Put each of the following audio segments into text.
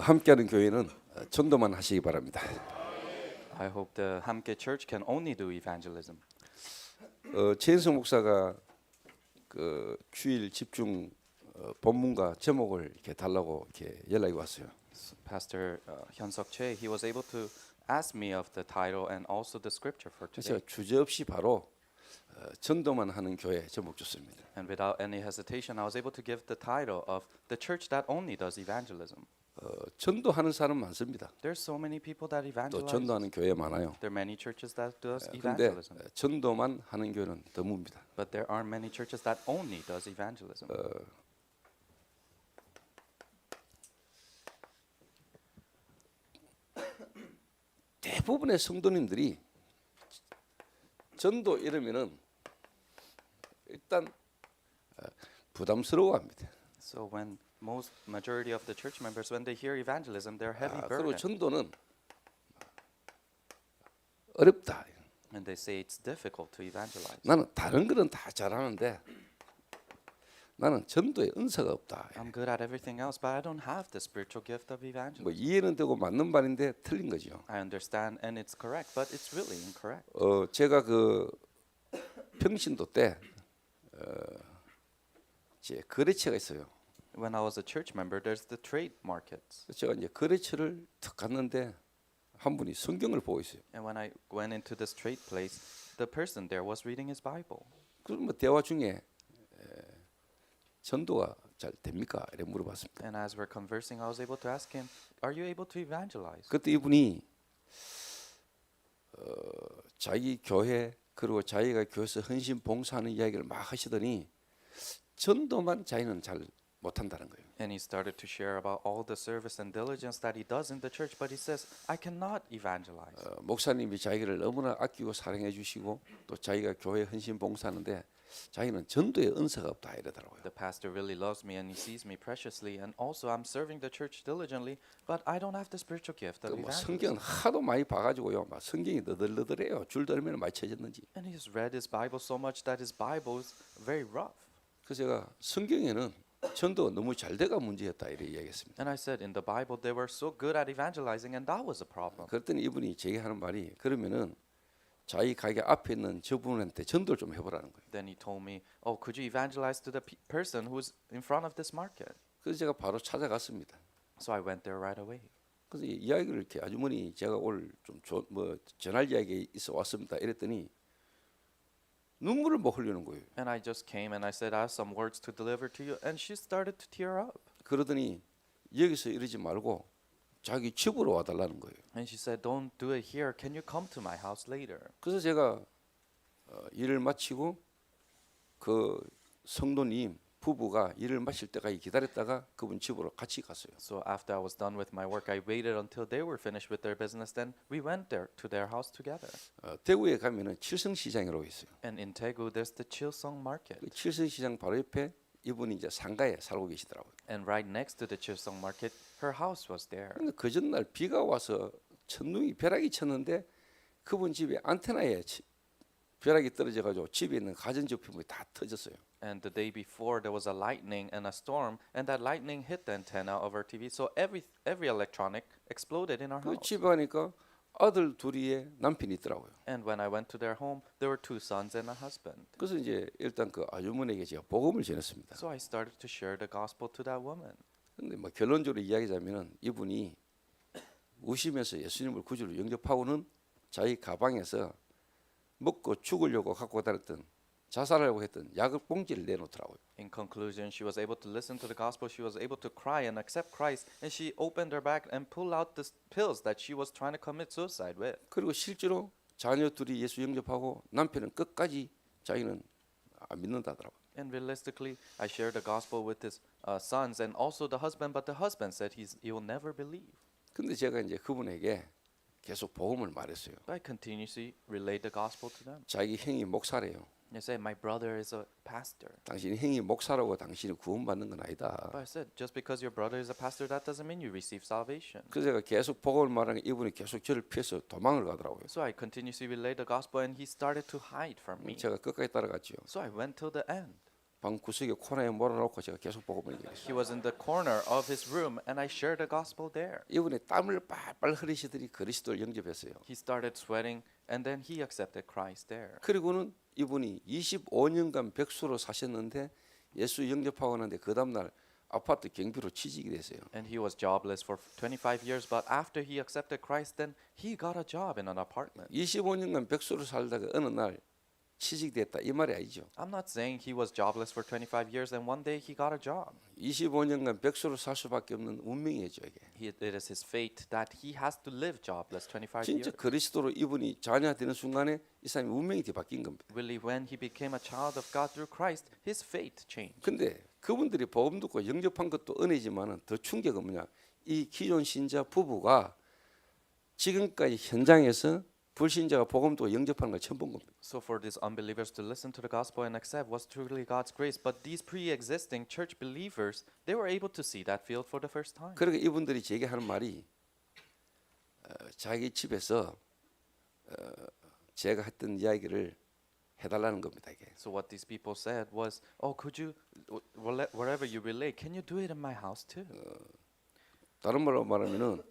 함께하는 교회는 전도만 하시기 바랍니다. I hope the Hamke Church can only do evangelism. 최인성 목사가 그 주일 집중 본문과 제목을 이렇게 달라고 이렇게 연락이 왔어요. Pastor Hyun-Suk Choi, he was able to ask me of the title and also the scripture for 그래서 today. 주저 없이 바로 전도만 하는 교회 제목 줬습니다. And without any hesitation, I was able to give the title of the church that only does evangelism. 전도하는 사람 많습니다. There's so many people that 또 evangelize. 전도하는 교회 많아요. There are many churches that does 그런데 evangelism. 전도만 하는 교회는 드뭅니다. But there are many churches that only does evangelism. 대부분의 성도님들이 전도 이러면은 일단 부담스러워합니다. So when majority of the church members, when they hear evangelism, they're heavy 그리고 burden. 전도는 어렵다. And they say it's difficult to evangelize. 나는 다른 거는 다 잘하는데 나는 전도에 은사가 없다. I'm good at everything else, but I don't have the spiritual gift of evangelism. 뭐 이해는 되고 맞는 말인데 틀린 거죠. I understand and it's correct, but it's really incorrect. 제가 그 평신도 때 제 거래처가 있어요. When I was a church member, there's the trade markets. 제가 이제 거래처를 탁 갔는데 한 분이 성경을 보고 있어요. And when I went into this trade place, the person there was reading his Bible. 그럼 뭐 대화 중에 전도가 잘 됩니까? 이렇게 물어봤습니다. And as we're conversing, I was able to ask him, "Are you able to evangelize?" 그때 이분이 자기 교회 그리고 자기가 교회에서 헌신 봉사하는 이야기를 막 하시더니 전도만 자기는 잘 못한다는 거예요. And he started to share about all the service and diligence that he does in the church, but he says, "I cannot evangelize." 목사님이 자기를 너무나 아끼고 사랑해 주시고 또 자기가 교회 헌신 봉사하는데 자기는 전도의 은사가 없다 이러더라고요. The pastor really loves me and he sees me preciously, and also I'm serving the church diligently, but I don't have the spiritual gift of 뭐 evangelism. 성경 하도 많이 봐가지고요, 막 성경이 너덜너덜해요. 줄도 얼마나 많이 쳐졌는지. And he's read his Bible so much that his Bible is very rough. 그래서 제가 성경에는 전도가 너무 잘 돼가 문제였다 이렇게 이야기했습니다. And I said, in the Bible they were so good at evangelizing, and that was a problem. 그랬더니 이분이 제게 하는 말이 그러면은 자기 가게 앞에 있는 저분한테 전도를 좀 해보라는 거예요. Then he told me, "Oh, could you evangelize to the person who's in front of this market?" 그래서 제가 바로 찾아갔습니다. So I went there right away. 그래서 이 이야기를 이렇게 아주머니 제가 오늘 좀 뭐 전할 이야기 있어 왔습니다. 이랬더니 눈물을 막 흘리는 거예요. And I just came and I said, "I have some words to deliver to you," and she started to tear up. 그러더니 여기서 이러지 말고 자기 집으로 와달라는 거예요. And she said, "Don't do it here. Can you come to my house later?" 그래서 제가 일을 마치고 그 성도님 부부가 일을 마칠 때까지 기다렸다가 그분 집으로 같이 갔어요. So after I was done with my work, I waited until they were finished with their business. Then we went there to their house together. 대구에 가면은 칠성시장이라고 있어요. And in Daegu, there's the Chilsung Market. 그 칠성시장 바로 옆에 이분이 이제 상가에 살고 계시더라고요. And right next to the Chilsung Market, her house was there. 근데 그 전날 비가 와서 천둥이 벼락이 쳤는데 그분 집에 안테나에 벼락이 떨어져가지고 집에 있는 가전제품이 다 터졌어요. And the day before, there was a lightning and a storm, and that lightning hit the antenna of our TV. So every electronic exploded in our 그 house. 집에 가니까 아들 둘이에 남편이 있더라고요. And when I went to their home, there were 2 sons and a husband. 그래서 이제 일단 그 아주머니에게 제가 복음을 전했습니다. So I started to share the gospel to that woman. 근데 뭐 결론적으로 이야기하자면은 이분이 우시면서 예수님을 구주로 영접하고는 자기 가방에서 먹고 죽으려고 갖고 다녔던 자살하려고 했던 약을 봉지를 내놓더라고요. In conclusion, she was able to listen to the gospel. She was able to cry and accept Christ, and she opened her bag and pulled out the pills that she was trying to commit suicide with. 그리고 실제로 자녀 둘이 예수 영접하고 남편은 끝까지 자기는 안 믿는다더라고요. And realistically, I shared the gospel with his sons and also the husband, but the husband said he will never believe. 근데 제가 이제 그분에게 계속 복음을 말했어요. But I continuously relayed the gospel to them. 자기 형이 목사래요. They said, "My brother is a pastor." 당신 형이 목사라고 당신이 구원받는 건 아니다. But I said, "Just because your brother is a pastor, that doesn't mean you receive salvation." 그래서 제가 계속 복음을 말하는 이분이 계속 저를 피해서 도망을 가더라고요. So I continuously relayed the gospel, and he started to hide from me. 제가 끝까지 따라갔죠. So I went till the end. 방 구석에 코너에 몰아놓고 제가 계속 복음을 얘기했어요. He was in the corner of his room, and I shared the gospel there. 이분이 땀을 빨빨 흘리시더니 그리스도를 영접했어요. He started sweating, and then he accepted Christ there. 그리고는 이분이 25년간 백수로 사셨는데 예수 영접하고 나는데 그 다음날 아파트 경비로 취직이 됐어요. And he was jobless for 25 years, but after he accepted Christ, then he got a job in an apartment. 25년간 백수로 살다가 어느 날 취직됐다 이 말이 아니죠. I'm not saying he was jobless for 25 years and one day he got a job. 25년간 백수로 살 수밖에 없는 운명이죠 이게. It is his fate that he has to live jobless 25 진짜 years. 그리스도로 이분이 자녀가 되는 순간에 이 사람이 운명이 뒤바뀐 겁니다. Really, when he became a child of God through Christ, his fate changed. 근데 그분들이 복음 듣고 영접한 것도 은혜지만은 더 충격은 뭐냐? 이 기존 신자 부부가 지금까지 현장에서 불신자가 복음 듣고 영접하는 걸 처음 본 겁니다. So for these unbelievers to listen to the gospel and accept was truly God's grace. But these pre-existing church believers, they were able to see that field for the first time. 그러니까 이분들이 제게 하는 말이 자기 집에서 제가 했던 이야기를 해달라는 겁니다. 이게. So what these people said was, "Oh, could you, wherever you relate, can you do it in my house too?" 다른 말로 말하면은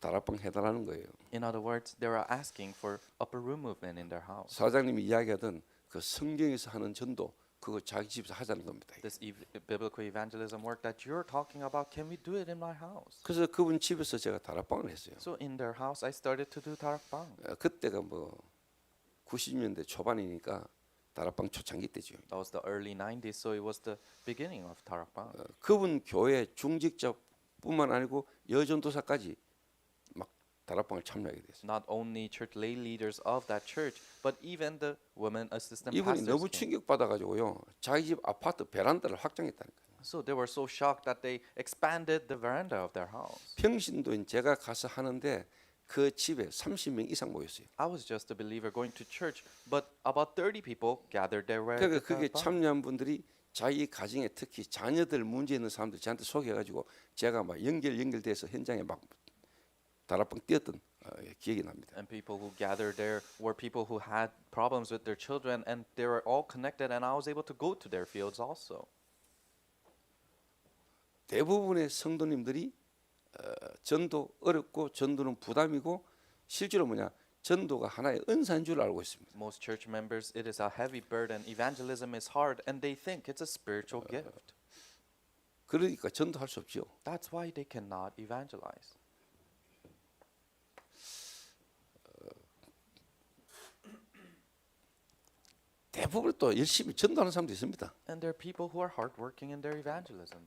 다락방 해달라는 거예요. In other words, they were asking for upper room movement in their house. 사장님이 이야기하던 그 성경에서 하는 전도 그거 자기 집에서 하자는 겁니다. 이게. This biblical evangelism work that you're talking about, can we do it in my house? 그래서 그분 집에서 제가 다락방을 했어요. So in their house, I started to do tarakbang. 그때가 뭐 90년대 초반이니까 다락방 초창기 때죠. That was the early 90s, so it was the beginning of tarakbang. 그분 교회 중직자뿐만 아니고 여전도사까지 막 다락방을 참여하게 됐어요. Not only church lay leaders of that church, but even the women assistant 이분이 pastors 너무 came. 충격받아가지고요. 자기 집 아파트 베란다를 확장했다니까요. So they were so shocked that they expanded the veranda of their house. 평신도인 제가 가서 하는데 그 집에 30명 이상 모였어요. I was just a believer going to church, but about 30 people gathered there. Where 그러니까 그게 참여한 분들이 자기 가정에 특히 자녀들 문제 있는 사람들 저한테 소개해가지고 제가 막 연결돼서 현장에 막 다락방 뛰었던 기억이 납니다. And people who gathered there were people who had problems with their children, and they were all connected. And I was able to go to their fields also. 대부분의 성도님들이 전도 어렵고 전도는 부담이고 실제로 뭐냐 전도가 하나의 은사인 줄 알고 있습니다. Most church members, it is a heavy burden. Evangelism is hard, and they think it's a spiritual gift. 그러니까 전도할 수 없죠. That's why they cannot evangelize. 대부분 또 열심히 전도하는 사람도 있습니다. And there are people who are hardworking in their evangelism.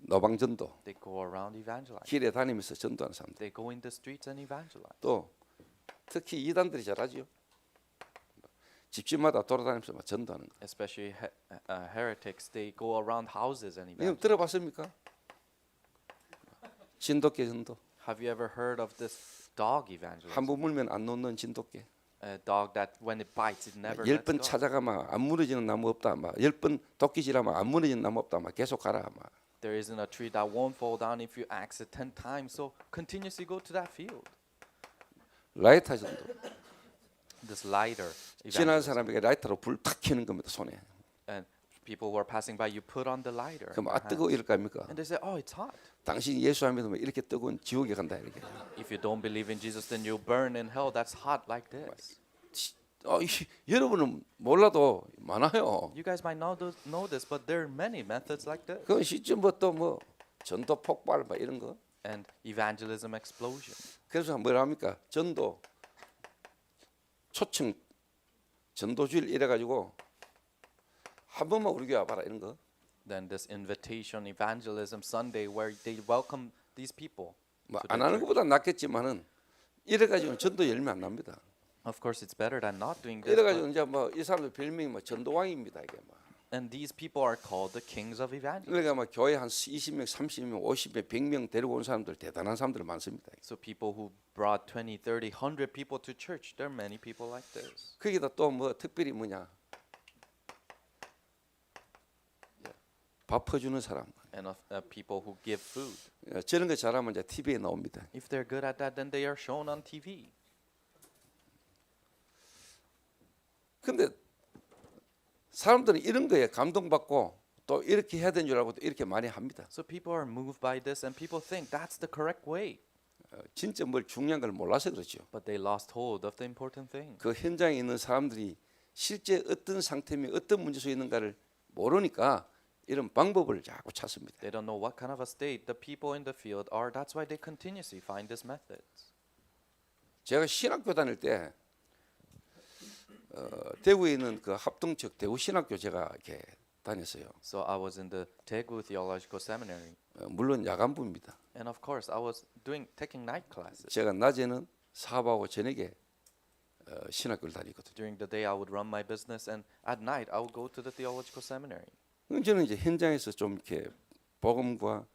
노방 전도, They go around evangelizing. 길에 다니면서 전도하는 사람들. They go in the streets and evangelize. 또 특히 이단들이 잘하죠. 집집마다 돌아다니면서 막 전도하는 거. Especially heretics, they go around houses and 이거 evangelize. 들어봤습니까? 진돗개 전도. Have you ever heard of this dog evangelism? 한 번 물면 안 놓는 진돗개. A dog that when it bites, it never 열 lets 번 go. 찾아가면 안 무너지는 나무 없다. 막 10번 도끼질하면 안 무너지는 나무 없다. 막 계속 가라. 막. There isn't a tree that won't fall down if you axe it 10 times. So continuously go to that field. 라이터 전도. This lighter 지나는 evangelism. 사람에게 라이터로 불 탁 켜는 겁니다. 손에. And people who are passing by, you put on the lighter. 그럼 in 아 your 뜨거워 hand. 이럴 거 아닙니까? And they say, oh, it's hot. 당신 예수 안 믿으면 이렇게 뜨거운 지옥에 간다 이렇게. If you don't believe in Jesus, then you'll burn in hell. That's hot like this. 여러분은 몰라도 많아요. You guys might not know this, but there are many methods like this. 그 시점부터 뭐 전도 폭발 막 이런 거. And evangelism explosion. 그래서 뭐라 합니까? 전도 초청 전도주일 이래 가지고 한 번만 우리 교회 와봐라 이런 거. Then this invitation evangelism Sunday where they welcome these people. 뭐 to 안 their 하는 church. 것보다 낫겠지만은 이래 가지고 전도 열매 안 납니다. Of course, it's better than not doing this. 이래 but- 가지고 이제 뭐 이 사람들 별명이 뭐 전도왕입니다 이게 뭐. And these people are called the kings of evangelism. 그러니까 막 교회 한 20명, 30명, 50명, 100명 데리고 온 사람들 대단한 사람들 많습니다. So people who brought 20, 30, 100 people to church, there are many people like this. 거기다 또 뭐 특별히 뭐냐 밥 퍼주는 사람. And of people who give food. 저런 거 잘하면 이제 TV에 나옵니다. If they're good at that, then they are shown on TV. 근데 사람들은 이런 거에 감동받고 또 이렇게 해야 되는 줄 알고 또 이렇게 많이 합니다. So people are moved by this, and people think that's the correct way, 진짜 뭘 중요한 걸 몰라서 그렇죠. but they lost hold of the important thing. 그 현장에 있는 사람들이 실제 어떤 상태며 어떤 문제 속에 있는가를 모르니까 이런 방법을 자꾸 찾습니다. They don't know what kind of a state the people in the field are. That's why they continuously find these methods. 제가 신학교 다닐 때 대구에 있는 그 합동적 대구 신학교 제가 이렇게 다녔어요. So I was in the Daegu Theological Seminary, 물론 야간부입니다. and of course I was taking night classes. 제가 낮에는 사업하고 저녁에 신학교를 다니거든요. During the day I would run my business, and at night I would go to the theological seminary. 저는 이제 현장에서 좀 이렇게 복음과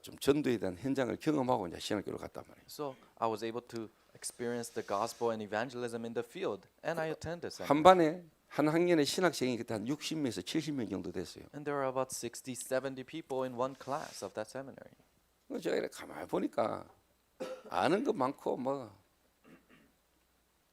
좀 전도에 대한 현장을 경험하고 이제 신학교를 갔단 말이에요. So I was able to experience the gospel and evangelism in the field, and I attended seminary. 한 반에 한 학년에 신학생이 그때 한 60명에서 70명 정도 됐어요. And there were about 60, 70 people in one class of that seminary. 제가 이렇게 가만히 보니까 아는 거 많고 뭐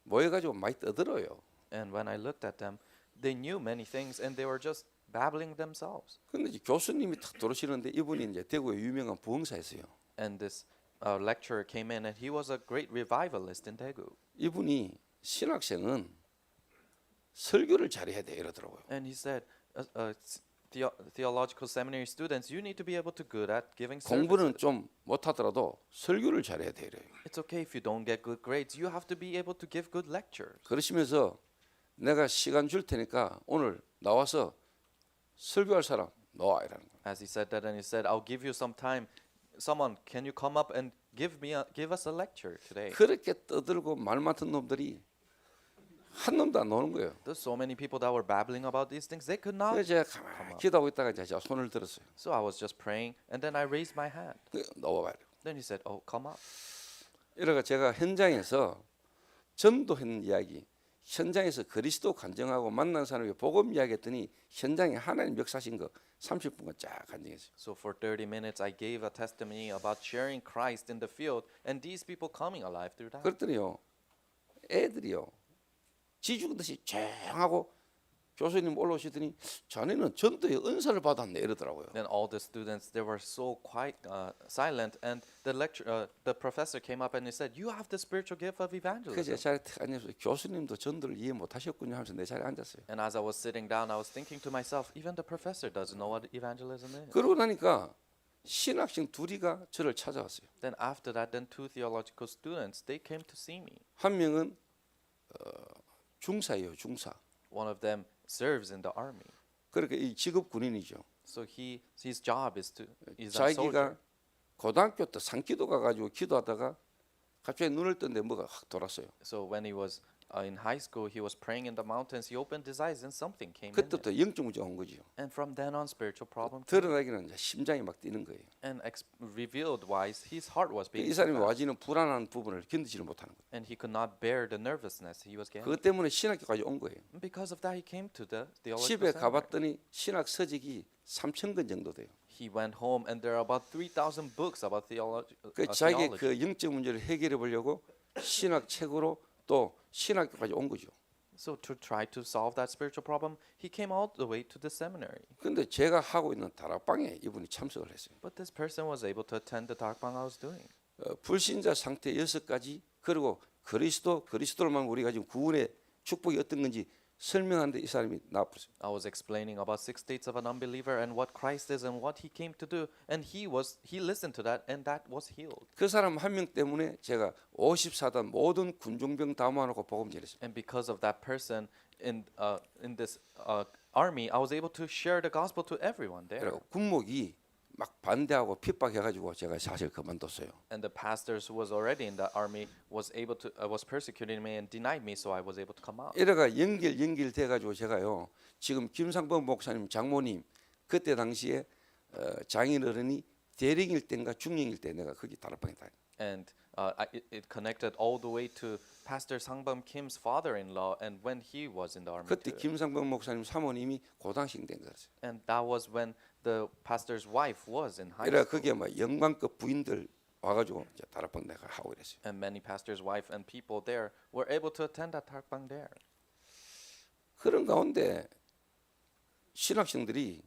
모여가지고 많이 떠들어요. And when I looked at them, they knew many things, and they were just babbling themselves. 근데 이제 교수님이 탁 들어오시는데 이분이 이제 대구의 유명한 부흥사였어요. And this lecturer came in, and he was a great revivalist in Daegu. 이분이 신학생은 설교를 잘해야 돼 이러더라고요. And he said, theological seminary students, you need to be able to good at giving 공부는 services. 좀 못하더라도 설교를 잘해야 돼 이래요. It's okay if you don't get good grades. You have to be able to give good lectures. 그러시면서 내가 시간 줄 테니까 오늘 나와서 설교할 사람 나와 이라는 거예요. As he said that, and he said, I'll give you some time. Someone, can you come up and give us a lecture today? 그렇게 떠들고 말 많은 놈들이 한 놈도 안 나오는 거예요. There's so many people that were babbling about these things. They could not. 그래서 제가 가만히 기도하고 있다가 제가 손을 들었어요. So I was just praying, and then I raised my hand. 나와봐요. Then he said, oh, come up. 이러가 제가 현장에서 전도했는 이야기, 현장에서 그리스도 간증하고 만난 사람에게 복음 이야기했더니 현장에 하나님 역사하신 거 30분간 쫙 간증했어요. So for 30 minutes, I gave a testimony about sharing Christ in the field, and these people coming alive through that. 그랬더니요, 애들이요, 지죽은 듯이 쨍하고 교수님 올라오시더니 자네는 전도의 은사를 받았네 이러더라고요. Then all the students, they were so quite silent, and the professor came up and he said, "You have the spiritual gift of 그래서 evangelism." 제 자리에 탁 앉아서 교수님도 전도를 이해 못하셨군요 하면서 내 자리에 앉았어요. And as I was sitting down, I was thinking to myself, even the professor doesn't know what evangelism is. 그러고 나니까 신학생 둘이가 저를 찾아왔어요. Then after that, then two theological students, they came to see me. 한 명은 중사예요, 중사. One of them serves in the army, 그러니까 이 직업 군인이죠. so his job is he's a soldier. 자기가 고등학교 때 산기도 가가지고 기도하다가 갑자기 눈을 떴는데 뭐가 확 돌았어요. So when he was in high school, he was praying in the mountains. He opened his eyes, and something came in. 그때부터 영적 문제가 온 거죠. And from then on, spiritual problem came. 드러나기는 이제 심장이 막 뛰는 거예요. And revealed wise, his heart was 이 beating. 사람이 so fast. 와지는 불안한 부분을 견디지를 못하는 거예요. And he could not bear the nervousness he was getting. 그것 때문에 신학교까지 온 거예요. And because of that, he came to the theological 집에 seminary. 가봤더니 신학 서적이 3,000권 정도 돼요. He went home, and there are about 3,000 books about theology. 그 자기의 그 영적 문제를 해결해 보려고 신학 책으로 또 신학교까지 온 거죠. So to try to solve that spiritual problem, he came all the way to the seminary. 근데 제가 하고 있는 다락방에 이분이 참석을 했어요. But this person was able to attend the darakbang I was doing. 불신자 상태 6가지 그리고 그리스도로만 우리가 지금 구원의 축복이 어떤 건지 설명하는데 이 사람이 나왔어요. I was explaining about 6 states of an unbeliever and what Christ is and what he came to do, and he listened to that, and that was healed. 그 사람 한 명 때문에 제가 54단 모든 군종병 다 모아놓고 복음 전했어요. And because of that person in this army, I was able to share the gospel to everyone there. 그리고 군목이 막 반대하고 핍박해가지고 제가 사실 그만뒀어요. And the pastors who was already in the army was persecuting me and denied me, so I was able to come out. 이래가 연결돼가지고 제가요 지금 김상범 목사님 장모님 그때 당시에 장인 어른이 대령일 때인가 중령일 때 내가 거기 다락방에 다녔어요. And it connected all the way to Pastor Sangbum Kim's father-in-law, and when he was in the army 그때 too. 김상범 목사님 사모님이 고등학생 된 거였어요. And that was when the pastor's wife was in high 그래 school. 거기에 막 영광급 부인들 와가지고 이제 다락방 내가 하고 이랬어요. And many pastors' wife and people there were able to attend that darakbang there. 그런 가운데 신학생들이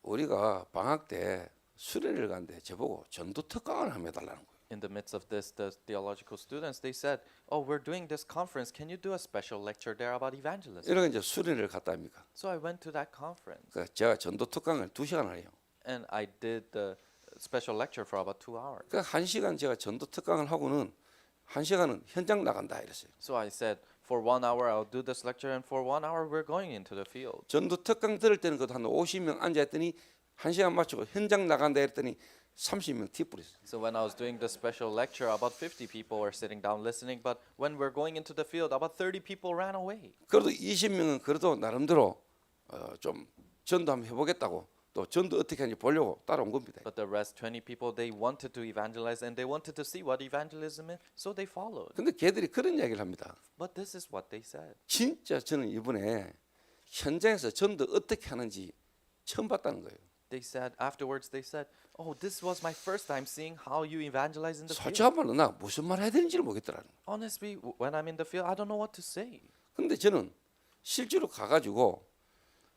우리가 방학 때 수련회를 갔는데 저보고 전도 특강을 한번 해달라는 거예요. In the midst of this, the theological students, they said, "Oh, we're doing this conference. Can you do a special lecture there about evangelism?" 이런 이제 수련회를 갔다 합니까? So I went to that conference, 그러니까 제가 전도 특강을 2시간을 해요. and I did the special lecture for about 2 hours. 그러니까 1시간 제가 전도 특강을 하고는 1시간은 현장 나간다 이랬어요. So I said, for 1 hour I'll do this lecture, and for 1 hour we're going into the field. 전도 특강 들을 때는 그도 한 50명 앉아 있더니 1시간 마치고 현장 나간다 했더니 30명 튀뿌렸어요. So when I was doing the special lecture, about 50 people were sitting down listening, but when we're going into the field, about 30 people ran away. 그래도 20명은 그래도 나름대로 좀 전도 한번 해보겠다고 또 전도 어떻게 하는지 보려고 따라온 겁니다. But the rest 20 people, they wanted to evangelize and they wanted to see what evangelism is, so they followed. 근데 걔들이 그런 이야기를 합니다. But this is what they said. 진짜 저는 이번에 현장에서 전도 어떻게 하는지 처음 봤다는 거예요. They said afterwards, they said, "Oh, this was my first time seeing how you evangelize in the field. 솔직한 말로 나 무슨 말 해야 되는지를 모르겠더라는 거예요. Honestly, when I'm in the field, I don't know what to say." 근데 저는 실제로 가가지고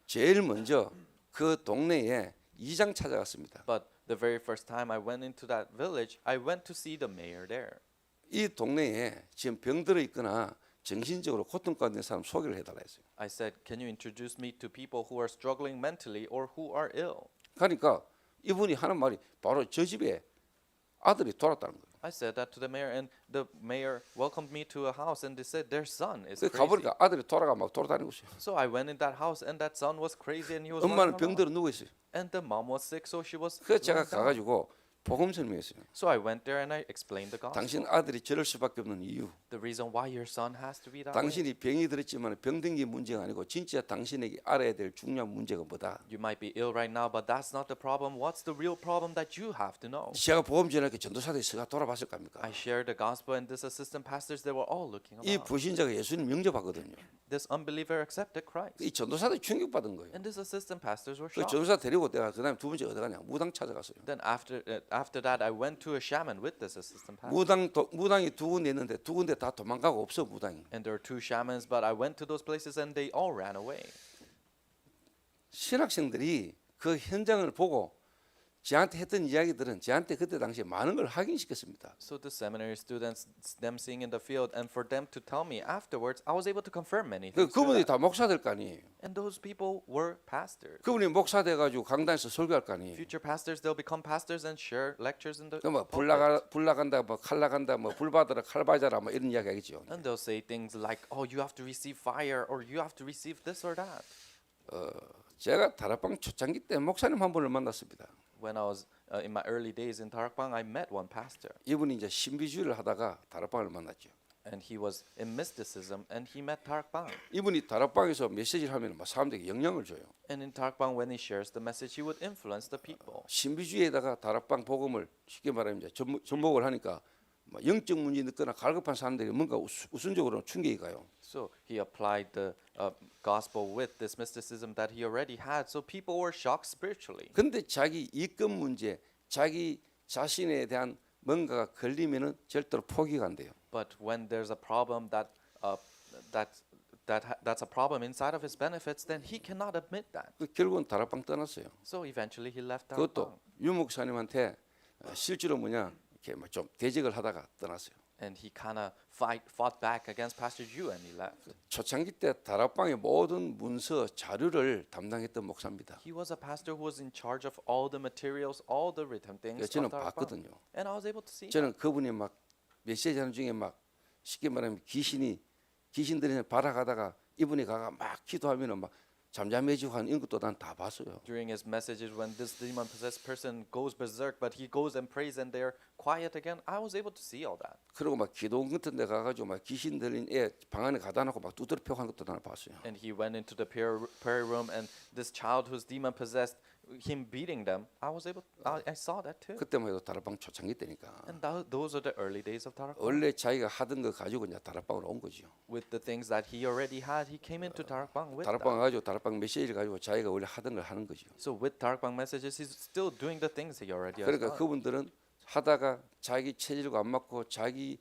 제일 먼저 그 동네에 이장 찾아갔습니다. But the very first time I went into that village, I went to see the mayor there. 이 동네에 지금 병들어 있거나 정신적으로 고통 가운데 있는 사람 소개를 해달라 했어요. I said, "Can you introduce me to people who are struggling mentally or who are ill?" 그러니까 이분이 하는 말이 바로 저 집에 아들이 돌았다는 거예요. I said that to the mayor, and the mayor welcomed me to a house, and they said their son is 그 crazy. 가보니까 아들이 돌아가 막 돌아다니고 있어요. So I went in that house, and that son was crazy, and he was 엄마는 running around. 병들어 누워 있어요. And the mom was sick, so she was. 그래서 제가 lying down. 가가지고 복음 설명했어요. So I went there and I explained the gospel. 당신 아들이 저럴 수밖에 없는 이유. The reason why your son has to be that way. 당신이 병이 들었지만 병든 게 문제가 아니고 진짜 당신에게 알아야 될 중요한 문제가 뭐다. You might be ill right now, but that's not the problem. What's the real problem that you have to know? 제가 복음 전하니까 전도사들이 서가 돌아봤을 겁니까? I shared the gospel, and this assistant pastors, they were all looking 이 around. 불신자가 예수님 영접하거든요. This unbeliever accepted Christ, 이 전도사들이 충격받은 거예요. and this assistant pastors were 그 shocked. 전도사 데리고 내가 그다음에 두 번째 어디 가냐? 무당 찾아갔어요. Then after that, I went to a shaman with this assistant pastor. 무당이 두 군데 있는데 두 군데 다 도망가고 없어 무당이. And there were 2 shamans, but I went to those places and they all ran away. 신학생들이 그 현장을 보고 저한테 했던 이야기들은 저한테 그때 당시에 많은 걸 확인시켰습니다. So the seminary students, them seeing in the field, and for them to tell me afterwards, I was able to confirm many things. through 그분들이 that. 다 목사 될 거 아니에요. And those people were pastors. 그분이 목사 돼가지고 강단에서 설교할 거 아니에요. Future pastors, they'll become pastors and share lectures in the 그뭐 pulpit. 불 나간다, 뭐 칼 나간다, 뭐 불 받아라, 칼 받아라, 뭐 이런 이야기 하겠죠. And they'll say things like, "Oh, you have to receive fire," or "You have to receive this or that." 제가 다락방 초창기 때 목사님 한 분을 만났습니다. When I was in my early days in Tarakbang, I met one pastor, 이분이 이제 신비주의를 하다가 다락방을 만났죠. and he was in mysticism, and he met Tarakbang. 이분이 다락방에서 메시지를 하면 막 사람들에게 영향을 줘요. And in Tarakbang, when he shares the message, he would influence the people. 신비주의에다가 다락방 복음을 쉽게 말하면 이제 접목을 하니까 뭐 영적 문제 있거나 갈급한 사람들이 뭔가 우선적으로 충격이 가요. So he applied the gospel with this mysticism that he already had. So people were shocked spiritually. 근데 자기 이권 문제, 자기 자신에 대한 뭔가가 걸리면은 절대로 포기가 안 돼요. But when there's a problem that's a problem inside of his benefits, then he cannot admit that. 결국은 다락방 떠났어요. So eventually he left 그것도 Tarakbang. 유 목사님한테 실제로 뭐냐 이렇게 뭐 좀 대적을 하다가 떠났어요. And he kind of fought back against Pastor Yu, and he left. 초창기 때 다락방의 모든 문서 자료를 담당했던 목사입니다. He was a pastor who was in charge of all the materials, all the written things. 저는 of Tarakbang. 봤거든요. And I was able to see that. 저는 그분이 막 메시지 하는 중에 막 쉽게 말하면 귀신들이 발악하다가 이분이 가가 막 기도하면은 막 잠잠해지고 하는 이런 것도 난 다 봤어요. During his messages, when this demon-possessed person goes berserk, but he goes and prays and they're quiet again, I was able to see all that. 그리고 막 기도원 같은 데 가가지고 막 귀신 들린 애 방 안에 가다 놓고 막 두드려 패고 하는 것도 나는 봤어요. And he went into the prayer room, and this child who's demon-possessed, him beating them, I saw that too. 그때만 해도 다락방 초창기 때니까 And those are the early days of Tarakbang. 원래 자기가 하던 거 가지고 이제 다락방으로 온 거죠. With the things that he already had, he came into Tarakbang with 다락방 that. 가지고 다락방 메시지를 가지고 자기가 원래 하던 걸 하는 거죠. So with Tarakbang messages, he's still doing the things he already has 그러니까 done. 그분들은 하다가 자기 체질과 안 맞고 자기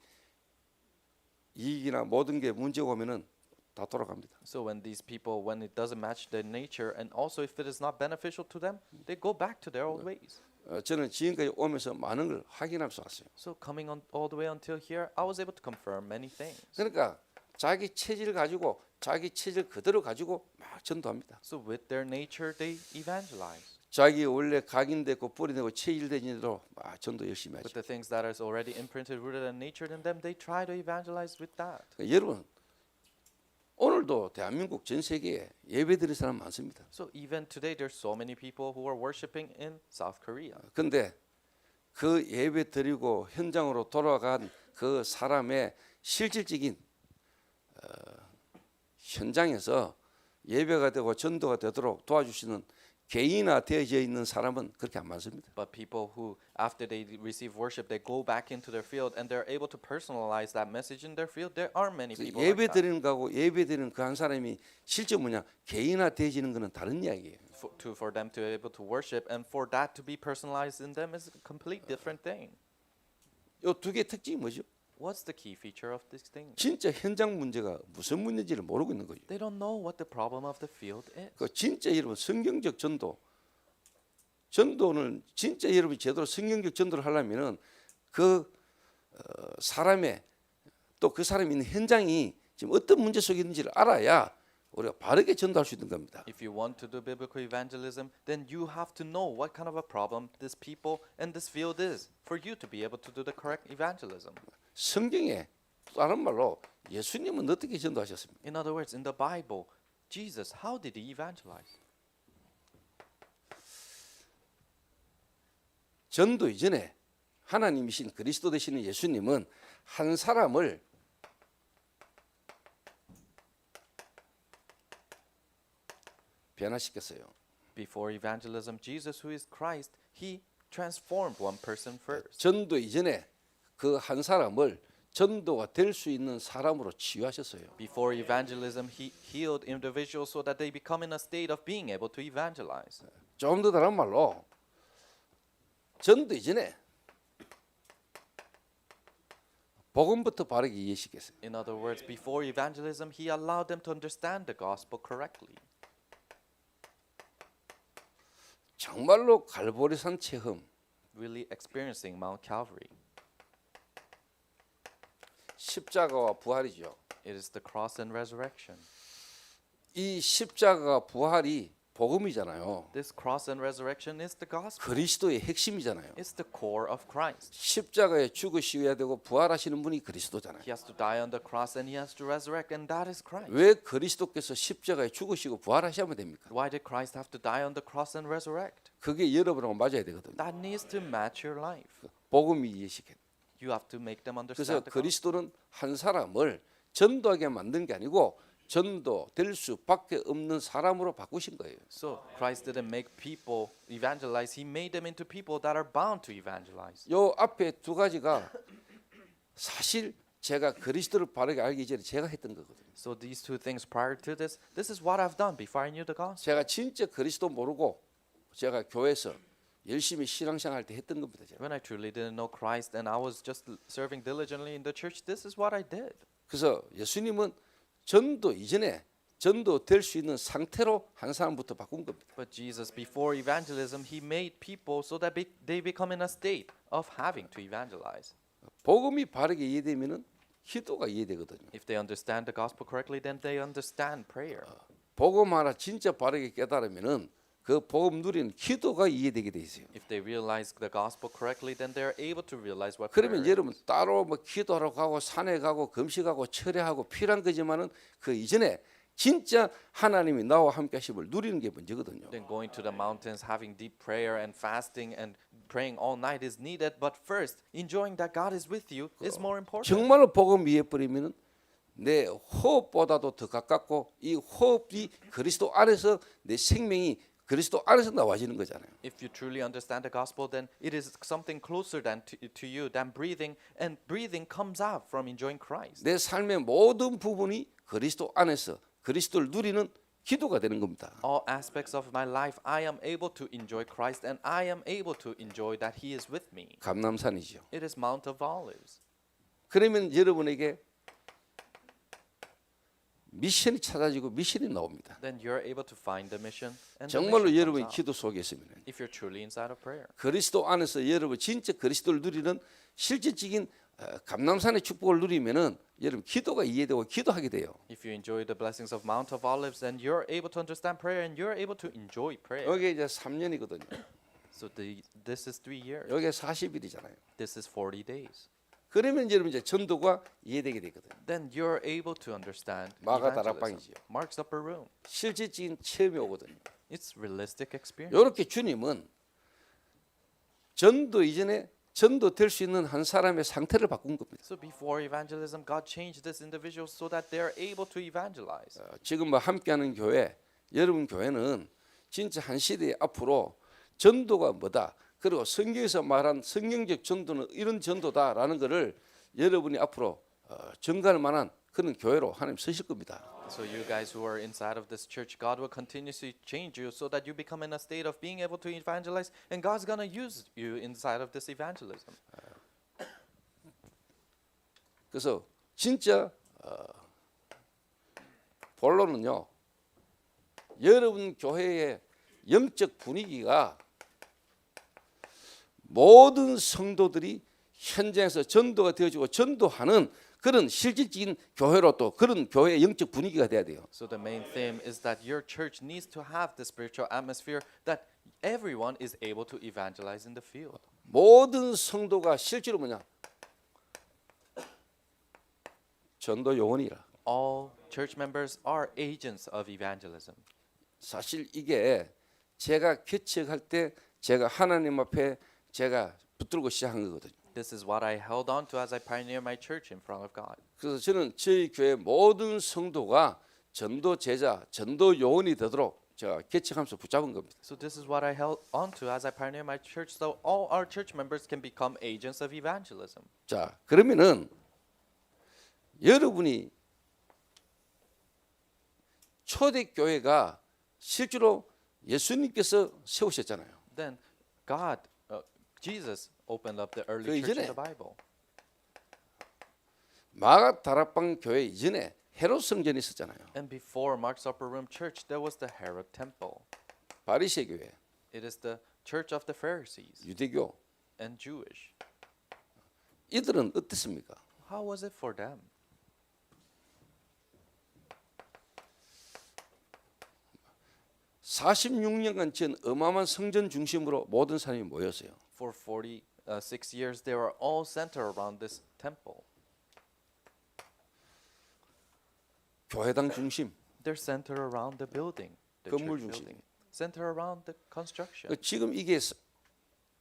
이익이나 모든 게 문제가 오면은 다 돌아갑니다. So when these people, when it doesn't match their nature, and also if it is not beneficial to them, they go back to their old ways. 저는 지금까지 오면서 많은 걸 확인할 수 왔어요. So coming on all the way until here, I was able to confirm many things. 그러니까 자기 체질 가지고 자기 체질 그대로 가지고 막 전도합니다. So with their nature, they evangelize. 자기 원래 각인되고 뿌리되고 체질된 대로 막 전도 열심히 With 하죠. the things that is already imprinted, rooted, and natured in them, they try to evangelize with that. 그러니까 여러분 오늘도 대한민국 전 세계에 예배드리는 사람 많습니다. So even today, there's so many people who are worshiping in South Korea. 근데 그 예배 드리고 현장으로 돌아간 그 사람의 실질적인 현장에서 예배가 되고 전도가 되도록 도와주시는 개인화되어져 있는 사람은 그렇게 안 많습니다. But people who, after they receive worship, they go back into their field and they're able to personalize that message in their field. There aren't many people like 예배 that. 드리는 거하고 예배 드리는 그 한 사람이 실제 뭐냐 개인화되어지는 것은 다른 이야기예요. For them to be able to worship and for that to be personalized in them is a complete different thing. 이 두 개의 특징이 뭐죠? What's the key feature of this thing? 진짜 현장 문제가 무슨 문제인지를 모르고 있는 거죠. They don't know what the problem of the field is. 그 진짜 여러분 성경적 전도는 진짜 여러분이 제대로 성경적 전도를 하려면은 그 사람의 또 그 사람이 있는 현장이 지금 어떤 문제 속에 있는지를 알아야 우리가 바르게 전도할 수 있는 겁니다. If you want to do biblical evangelism, then you have to know what kind of a problem this people and this field is for you to be able to do the correct evangelism. 성경에 다른 말로 예수님은 어떻게 전도하셨습니까? In other words, in the Bible, Jesus, how did he evangelize? 전도 이전에 하나님이신 그리스도 되시는 예수님은 한 사람을 변화시켰어요. Before evangelism, Jesus, who is Christ, he transformed one person first. 전도 이전에 그 한 사람을 전도가 될 수 있는 사람으로 치유하셨어요. Before evangelism, he healed individuals so that they become in a state of being able to evangelize. 좀 더 다른 말로 전도 이전에 복음부터 바르게 이해시켰어요. In other words, before evangelism, he allowed them to understand the gospel correctly. 정말로 갈보리산 체험, Really experiencing Mount Calvary. 십자가와 부활이죠. It is the cross and resurrection. 이 십자가와 부활이 복음이잖아요. This cross and resurrection is the gospel. 그리스도의 핵심이잖아요. It's the core of Christ. 십자가에 죽으셔야 되고 부활하시는 분이 그리스도잖아요. He has to die on the cross and he has to resurrect, and that is Christ. 왜 그리스도께서 십자가에 죽으시고 부활하셔야 됩니까? Why did Christ have to die on the cross and resurrect? 그게 여러분하고 맞아야 되거든요. That needs to match your life. 복음이 이해시켜. You have to make them 그래서 understand the gospel. 그리스도는 한 사람을 전도하게 만든 게 아니고 전도될 수밖에 없는 사람으로 바꾸신 거예요. So Christ didn't make people evangelize. He made them into people that are bound to evangelize. 요 앞에 두 가지가 사실 제가 그리스도를 바르게 알기 전에 제가 했던 거거든요. So these two things prior to this is what I've done before I knew the gospel. 제가 진짜 그리스도 모르고 제가 교회에서 열심히 신앙생활 때 했던 겁니다. 제가. When I truly didn't know Christ and I was just serving diligently in the church, this is what I did. 그래서 예수님은 전도 이전에 전도될 수 있는 상태로 한 사람부터 바꾼 겁니다. But Jesus, before evangelism, he made people so that they become in a state of having to evangelize. 복음이 바르게 이해되면은 기도가 이해되거든요. If they understand the gospel correctly, then they understand prayer. 복음 하나 진짜 바르게 깨달으면은 그 복음 누리는 기도가 이해되게 돼 있어요. If they realize the gospel correctly, then they are able to realize what prayer 그러면 is. 여러분 따로 뭐 기도하러 가고 산에 가고 금식하고 철회하고 필요한 거지만은 그 이전에 진짜 하나님이 나와 함께 하심을 누리는 게 문제거든요. Then going to the mountains, having deep prayer and fasting and praying all night is needed. But first, enjoying that God is with you is more important. 정말로 복음 이해버리면은 내 호흡보다도 더 가깝고 이 호흡이 그리스도 안에서 내 생명이 그리스도 안에서 나와지는 거잖아요. If you truly understand the gospel, then it is something closer than to you than breathing, and breathing comes out from enjoying Christ. 내 삶의 모든 부분이 그리스도 안에서 그리스도를 누리는 기도가 되는 겁니다. All aspects of my life, I am able to enjoy Christ, and I am able to enjoy that He is with me. 감람산이죠. It is Mount of Olives. 그러면 여러분에게 미션이 찾아지고 미션이 나옵니다. then you're able to find the mission and the 정말로 mission 여러분이 comes out. 기도 속에 있으면 If you're truly inside of prayer. 그리스도 안에서 여러분 진짜 그리스도를 누리는 실질적인 감람산의 축복을 누리면은 여러분 기도가 이해되고 기도하게 돼요. If you enjoy the blessings of Mount of Olives, then you're able to understand prayer and you're able to enjoy prayer. 여기 이제 3년이거든요. So this is 3 years. 여기 40일이잖아요. This is 40 days. 그러면 여러분 이제 전도가 이해되게 되거든요. Then you're able to understand 마가 evangelism. 다락방이지요. Mark's upper room. 실질적인 체험이 오거든요. It's realistic experience. 이렇게 주님은 전도 이전에 전도 될 수 있는 한 사람의 상태를 바꾼 겁니다. So before evangelism, God changed this individual so that they're able to evangelize. 지금 뭐 함께하는 교회, 여러분 교회는 진짜 한 시대에 앞으로 전도가 뭐다. 그리고 성경에서 말한 성경적 전도는 이런 전도다라는 것을 여러분이 앞으로 증거할 만한 그런 교회로 하나님 쓰실 겁니다. So you guys who are inside of this church, God will continuously change you so that you become in a state of being able to evangelize, and God's gonna use you inside of this evangelism. 그래서 진짜 본론은요. 여러분 교회의 영적 분위기가 모든 성도들이 현장에서 전도가 되어지고 전도하는 그런 실질적인 교회로 또 그런 교회의 영적 분위기가 돼야 돼요. So the main theme is that your church needs to have the spiritual atmosphere that everyone is able to evangelize in the field. 모든 성도가 실제로 뭐냐? 전도 요원이라. All church members are agents of evangelism. 사실 이게 제가 개척할 때 제가 하나님 앞에 제가 붙들고 시작한 거거든요. This is what I held on to as I pioneer my church in front of God. 그래서 저는 저희 교회 모든 성도가 전도 제자, 전도 요원이 되도록 제가 개척하면서 붙잡은 겁니다. So this is what I held on to as I pioneer my church, so all our church members can become agents of evangelism. 자, 그러면은 여러분이 초대교회가 실제로 예수님께서 세우셨잖아요. Then God, Jesus opened up the early 그 church in 이전에 the Bible. 마가 다락방 교회 이전에 헤롯 성전이 있었잖아요. And before Mark's Upper Room Church, there was the Herod Temple. 바리새 교회, It is the church of the Pharisees 유대교. and Jewish. 이들은 어땠습니까? How was it for them? (46년간) 전 어마어마한 성전 중심으로 모든 사람이 모였어요. For 46 years, they were all centered around this temple. 교회당 중심. They're centered around the building, the 건물 church 중심. building. Centered around the construction. 지금 이게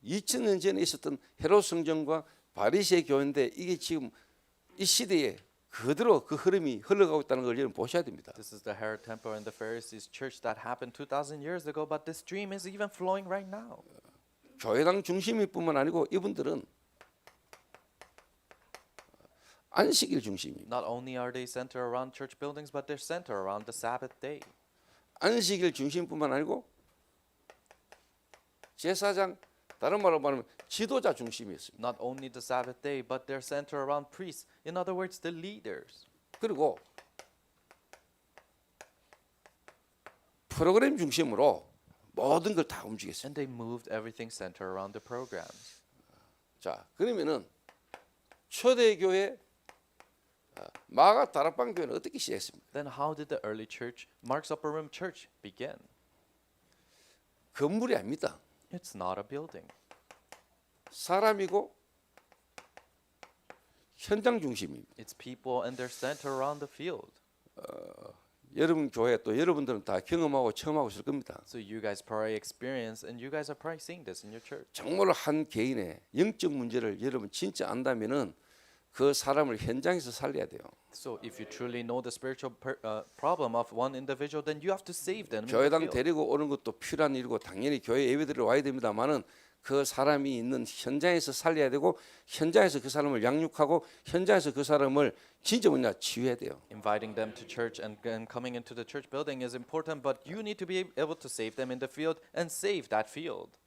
2000년 전에 있었던 헤롯 성전과 바리새 교회인데 이게 지금 이 시대에 그대로 그 흐름이 흘러가고 있다는 걸 여러분 보셔야 됩니다. This is the Herod Temple and the Pharisees church that happened 2,000 years ago, but this stream is even flowing right now. 교회당 중심일 뿐만 아니고 이분들은 안식일 중심입니다. Not only are they centered around church buildings, but they're centered around the Sabbath day. 안식일 중심뿐만 아니고 제사장, 다른 말로 말하면 지도자 중심이었습니다. Not only the Sabbath day, but they're centered around priests. In other words, the leaders. 그리고 프로그램 중심으로 모든 걸 다 움직였어요. And they moved everything centered around the programs. 자, 그러면은 초대교회 마가 다락방 교회는 어떻게 시작했습니까? Then how did the early church, Mark's Upper Room Church, begin? 건물이 아닙니다. It's not a building. 사람이고 현장 중심입니다. It's people and they're centered around the field. 여러분 교회 또 여러분들은 다 경험하고 처음 하고 있을 겁니다. So you guys probably experience and you guys are probably seeing this in your church. 정말로 한 개인의 영적 문제를 여러분 진짜 안다면은 그 사람을 현장에서 살려야 돼요. So if you truly know the spiritual problem of one individual, then you have to save them. in the 교회당 field. 데리고 오는 것도 필요한 일이고 당연히 교회 예배드리러 와야 됩니다만은 그 사람이 있는 현장에서 살려야 되고 현장에서 그 사람을 양육하고 현장에서 그 사람을 진짜 뭐냐 치유해야 돼요. Inviting them to church and coming into the church building is important, but you need to be able to save them in the field and save that field.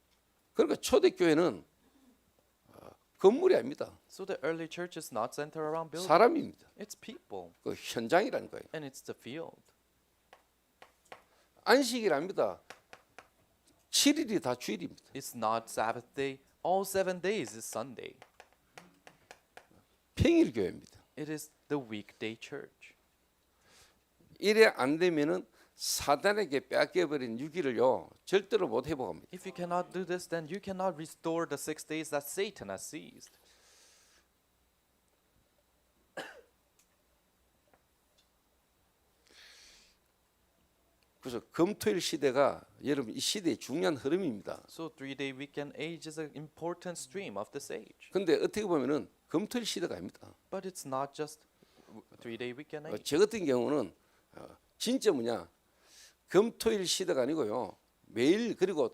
그러니까 초대교회는 건물이 아닙니다. So the early church is not centered around buildings. 사람입니다. It's people, 그 현장이라는 거예요. and it's the field. 안식이랍니다. 7일이 다 주일입니다. It's not Sabbath day. All 7 days is Sunday. 평일 교회입니다. It is the weekday church. 이래 안 되면은 사단에게 뺏겨버린 6일을요 절대로 못 회복합니다. If you cannot do this, then you cannot restore the 6 days that Satan has seized. 그래서 금토일 시대가 여러분 이 시대의 중요한 흐름입니다. So 3-day weekend age is an important stream of this age. 근데 어떻게 보면은 금토일 시대가 아닙니다. But it's not just 3-day weekend age. 저 같은 경우는 진짜 뭐냐 금토일 시대가 아니고요 매일 그리고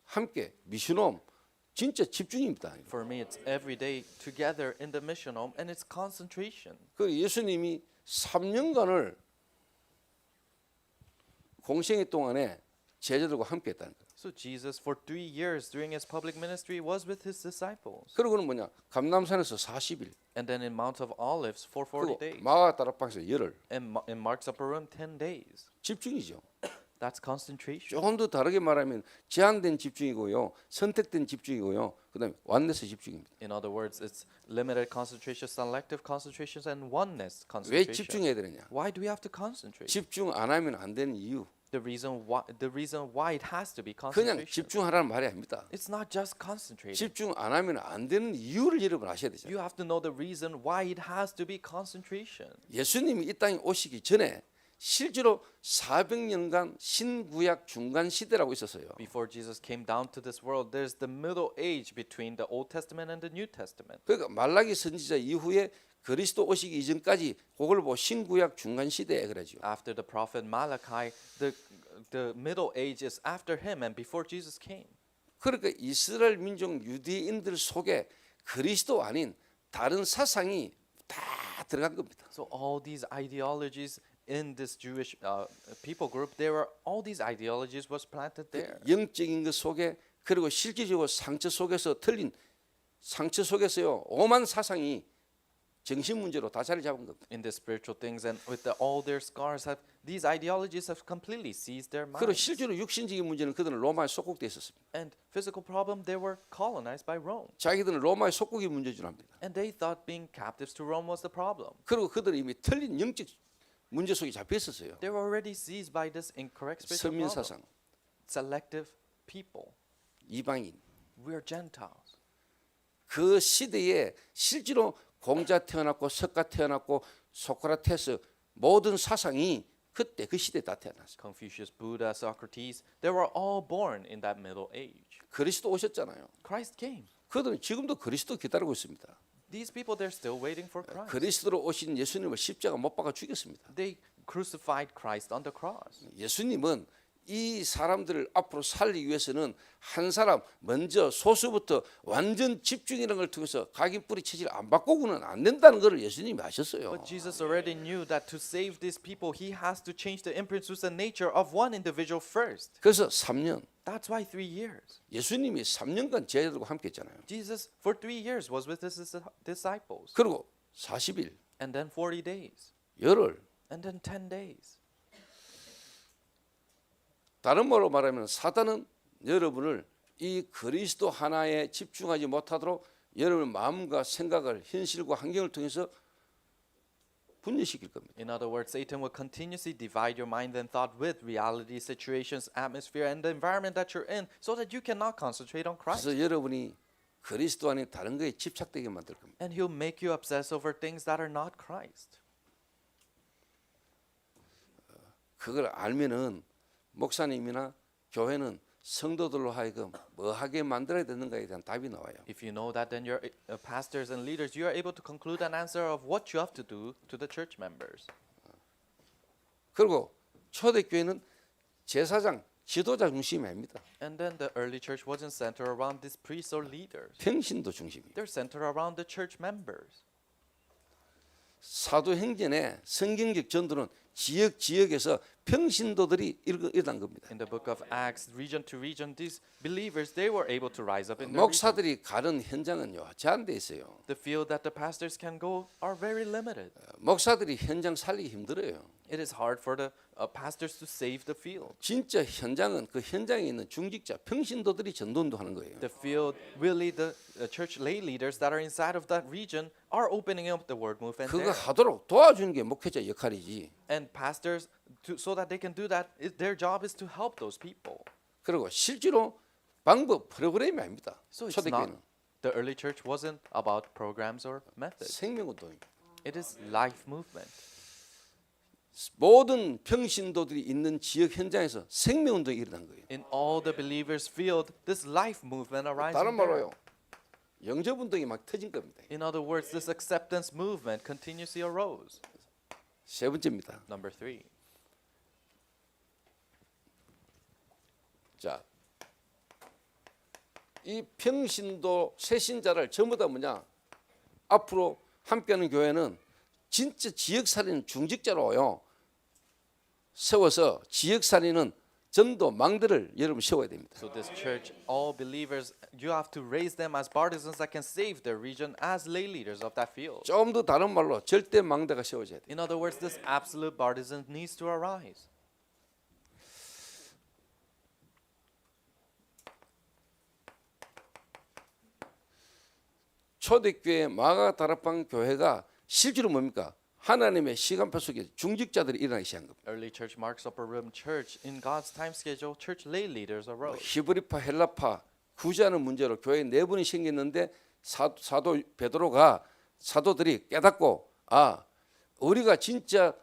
함께 미션홈 진짜 집중입니다. For me, it's every day together in the mission home, and it's concentration. 그 예수님이 3년간을 공생애 동안에 제자들과 함께했다는 거예요. So Jesus, for 3 years during his public ministry, was with his disciples. 그리고는 뭐냐 감람산에서 40일 And then in Mount of Olives for 40 그리고 days. 마가 다락방에서 열흘 And in Mark's upper room, 10 days. 집중이죠. That's concentration. 조금 더 다르게 말하면 제한된 집중이고요 선택된 집중이고요 그다음에 완내스 집중입니다. In other words, it's limited concentration, selective concentrations, and oneness 왜 concentration. 집중해야 되느냐? Why do we have to concentrate? 집중 안 하면 안 되는 이유. The reason why it has to be 그냥 concentration. 집중하라는 말이 아닙니다. It's not just concentrating. 집중 안 하면 안 되는 이유를 여러분 아셔야 되잖아요. You have to know the reason why it has to be concentration. 예수님이 이 땅에 오시기 전에 실제로 400년간 신구약 중간 시대라고 있었어요. Before Jesus came down to this world, there's the middle age between the Old Testament and the New Testament. 그러니까 말라기 선지자 이후에 그리스도 오시기 이전까지 그걸 보고 신구약 중간 시대에 그러죠. After the prophet Malachi, the middle age is after him and before Jesus came. 그러니까 이스라엘 민족 유대인들 속에 그리스도 아닌 다른 사상이 다 들어간 겁니다. So all these ideologies in this Jewish people group, all these ideologies was planted there. 영적인 것 속에 그리고 실질적으로 상처 속에서 틀린 상처 속에서요 오만 사상이 정신 문제로 다 자리 잡은 겁니다. In the spiritual things and with all their scars, these ideologies have completely seized their 그리고 minds. 실제로 육신적인 문제는 그들은 로마에 속국돼 있었습니다. And physical problem, they were colonized by Rome. 자기들은 로마의 속국이 문제 줄 압니다. And they thought being captives to Rome was the problem. 그리고 그들은 이미 틀린 영적 문제 속에 잡혀 있었어요. They were already seized by this incorrect spiritual 선민 problem. 사상, Selective people. 이방인. We are Gentiles. 그 시대에 실제로 공자 태어났고 석가 태어났고 소크라테스 모든 사상이 그때 그 시대에 다 태어났어요. Confucius, Buddha, Socrates, they were all born in that middle age. 그리스도 오셨잖아요. Christ came. 그들은 지금도 그리스도 기다리고 있습니다. These people, they're still waiting for Christ. 그리스도로 오신 예수님을 십자가 못 박아 죽였습니다. They crucified Christ on the cross. 예수님은 이 사람들을 앞으로 살리기 위해서는 한 사람 먼저 소수부터 완전 집중이라는 걸 통해서 각인 뿌리 체질 안 바꾸고는 안 된다는 걸 예수님이 아셨어요. But Jesus already knew that to save these people, he has to change the imprint and nature of one individual first. 그래서 3년 That's why 3 years. 예수님이 3년간 제자들과 함께 했잖아요. Jesus, for 3 years, was with his disciples. 그리고 40일, And then 40 days. 열흘. And then 10 days. 다른 말로 말하면 사단은 여러분을 이 그리스도 하나에 집중하지 못하도록 여러분의 마음과 생각을 현실과 환경을 통해서 분열시킬 겁니다. In other words, Satan will continuously divide your mind and thought with reality, situations, atmosphere, and the environment that you're in so that you cannot concentrate on Christ. 그래서 여러분이 그리스도 안에 다른 거에 집착되게 만들 겁니다. And he'll make you obsess over things that are not Christ. 그걸 알면은 목사님이나 교회는 성도들로 하여금 뭐 하게 만들어야 되는가에 대한 답이 나와요. If you know that, then your pastors and leaders, you are able to conclude an answer of what you have to do to the church members. 그리고 초대교회는 제사장, 지도자 중심이 아닙니다. And then the early church wasn't centered around these priests or leaders. 평신도 중심이에요. They're centered around the church members. 사도행전의 성경적 전도는 지역에서 평신도들이 일어난 겁니다. In the book of Acts, region to region, these believers, they were able to rise up in their region. 목사들이 가는 현장은요 제한돼 있어요. The field that the pastors can go are very limited. 목사들이 현장 살리기 힘들어요. It is hard for the pastors to save the field. 진짜 현장은 그 현장에 있는 중직자 평신도들이 전도운동하는 거예요. The field, really, the church lay leaders that are inside of that region are opening up the word movement 그거 there. 하도록 도와주는 게 목회자 역할이지. And pastors, so that they can do that, their job is to help those people. 그리고 실제로 방법 프로그램이 아닙니다. So it's 초대교회는 not, the early church wasn't about programs or methods. 생명운동입니다. It is life movement. 모든 평신도들이 있는 지역 현장에서 생명운동이 일어난 거예요. In all the believers' field, this life movement arises. 다른 말로요, 영접운동이 막 터진 겁니다. In other words, this acceptance movement continuously arose. 세 번째입니다. Number 3. 자, 이 평신도 새신자를 전부 다 뭐냐? 앞으로 함께하는 교회는 진짜 지역살인 중직자로요 세워서 지역살인은 전도 망대를 여러분 세워야 됩니다. So this church, all believers, you have to raise them as partisans that can save their region as lay leaders of that field. 좀 더 다른 말로 절대 망대가 세워져야 돼요. In other words, this absolute partisan needs to arise. 초대교회 마가다락방 교회가 실제로 뭡니까? 하나님의 시간표 속에 중직자들이 일어나기 시작한 겁니다. Early church Mark's Upper Room Church, in God's time schedule, church lay leaders arose. 히브리파, 헬라파 구제하는 문제로 교회 내분이 생겼는데 사도 베드로가 사도들이 깨닫고 우리가 진짜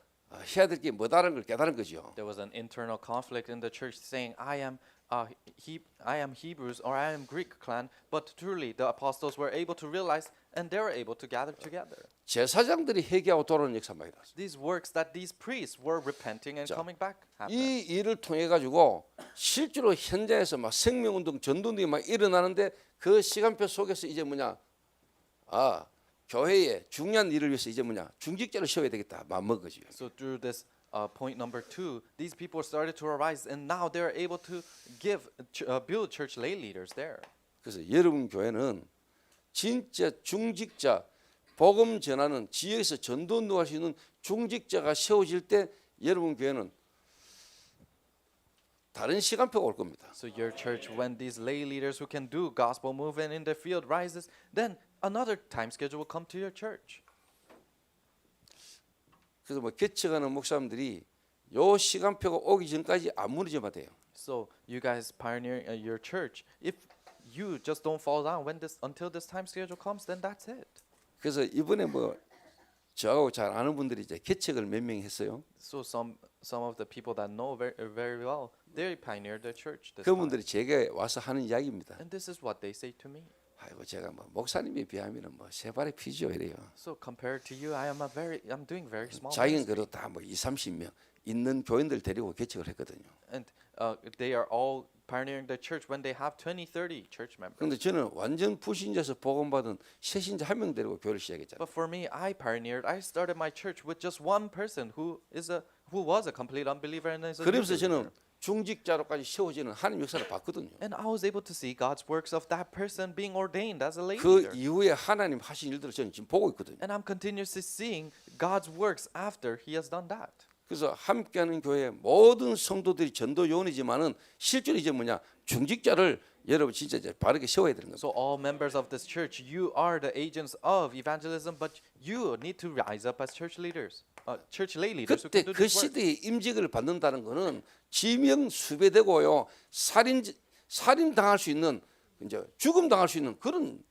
해야 될 게 뭐다라는 걸 깨달은 거죠. There was an internal conflict in the church saying, I am Hebrews or I am Greek clan, but truly the apostles were able to realize and they were able to gather together. 제사장들이 회개하고 돌아오는 역사 많이 났어요. These works that these priests were repenting and coming back happened. 이 일을 통해 가지고 실제로 현장에서 막 생명운동, 전도운동이 막 일어나는데 그 시간표 속에서 이제 뭐냐? 교회의 중요한 일을 위해서 이제 뭐냐? 중직자를 세워야 되겠다. 마음먹은 거죠. So through this point number 2, these people started to arise and now they're able to build church lay leaders there. 그래서 여러분 교회는 진짜 중직자 복음 전하는 지역에서 전도운동할 수 있는 중직자가 세워질 때 여러분 교회는 다른 시간표가 올 겁니다. So your church, when these lay leaders who can do gospel movement in the field rises, then another time schedule will come to your church. 그래서 뭐 개척하는 목사님들이 요 시간표가 오기 전까지 안 무너지면 돼요. So you guys pioneer your church. If you just don't fall down until this time schedule comes, then that's it. 그래서 이번에 뭐 저하고 잘 아는 분들이 이제 개척을 몇 명 했어요. So some of the people that know very well, they pioneered their church. This time. 그분들이 제게 와서 하는 이야기입니다. And this is what they say to me. 아이고 제가 뭐 목사님에 비하면은 뭐 세 발의 피죠 이래요. So compared to you, I'm doing very small. 자기는 ministry. 그래도 다뭐 20-30명 있는 교인들 데리고 개척을 했거든요. And they are all pioneering the church when they have 20-30 church members. 그런데 저는 완전 불신자에서 복음받은 새신자 한 명 데리고 교회를 시작했잖아요. But for me, I started my church with just one person who was a complete unbeliever and is a 그래서 new believer. 저는 중직자로까지 세워지는 하나님 역사를 봤거든요. And I was able to see God's works of that person being ordained as a lay 그 leader. 이후에 하나님 하신 일들을 저는 지금 보고 있거든요. And I'm continuously seeing God's works after He has done that. 그래서 함께하는 교회 모든 성도들이 전도 요원이지만은 실제로 이제 뭐냐 중직자를 여러분 진짜 이제 바르게 세워야 되는 거죠. So all members of this church, you are the agents of evangelism, but you need to rise up as church leaders, church lay leaders who 그때 can do 그 this work. 시대에 임직을 받는다는 거는 지명 수배되고요 살인 당할 수 있는 이제 죽음 당할 수 있는 그런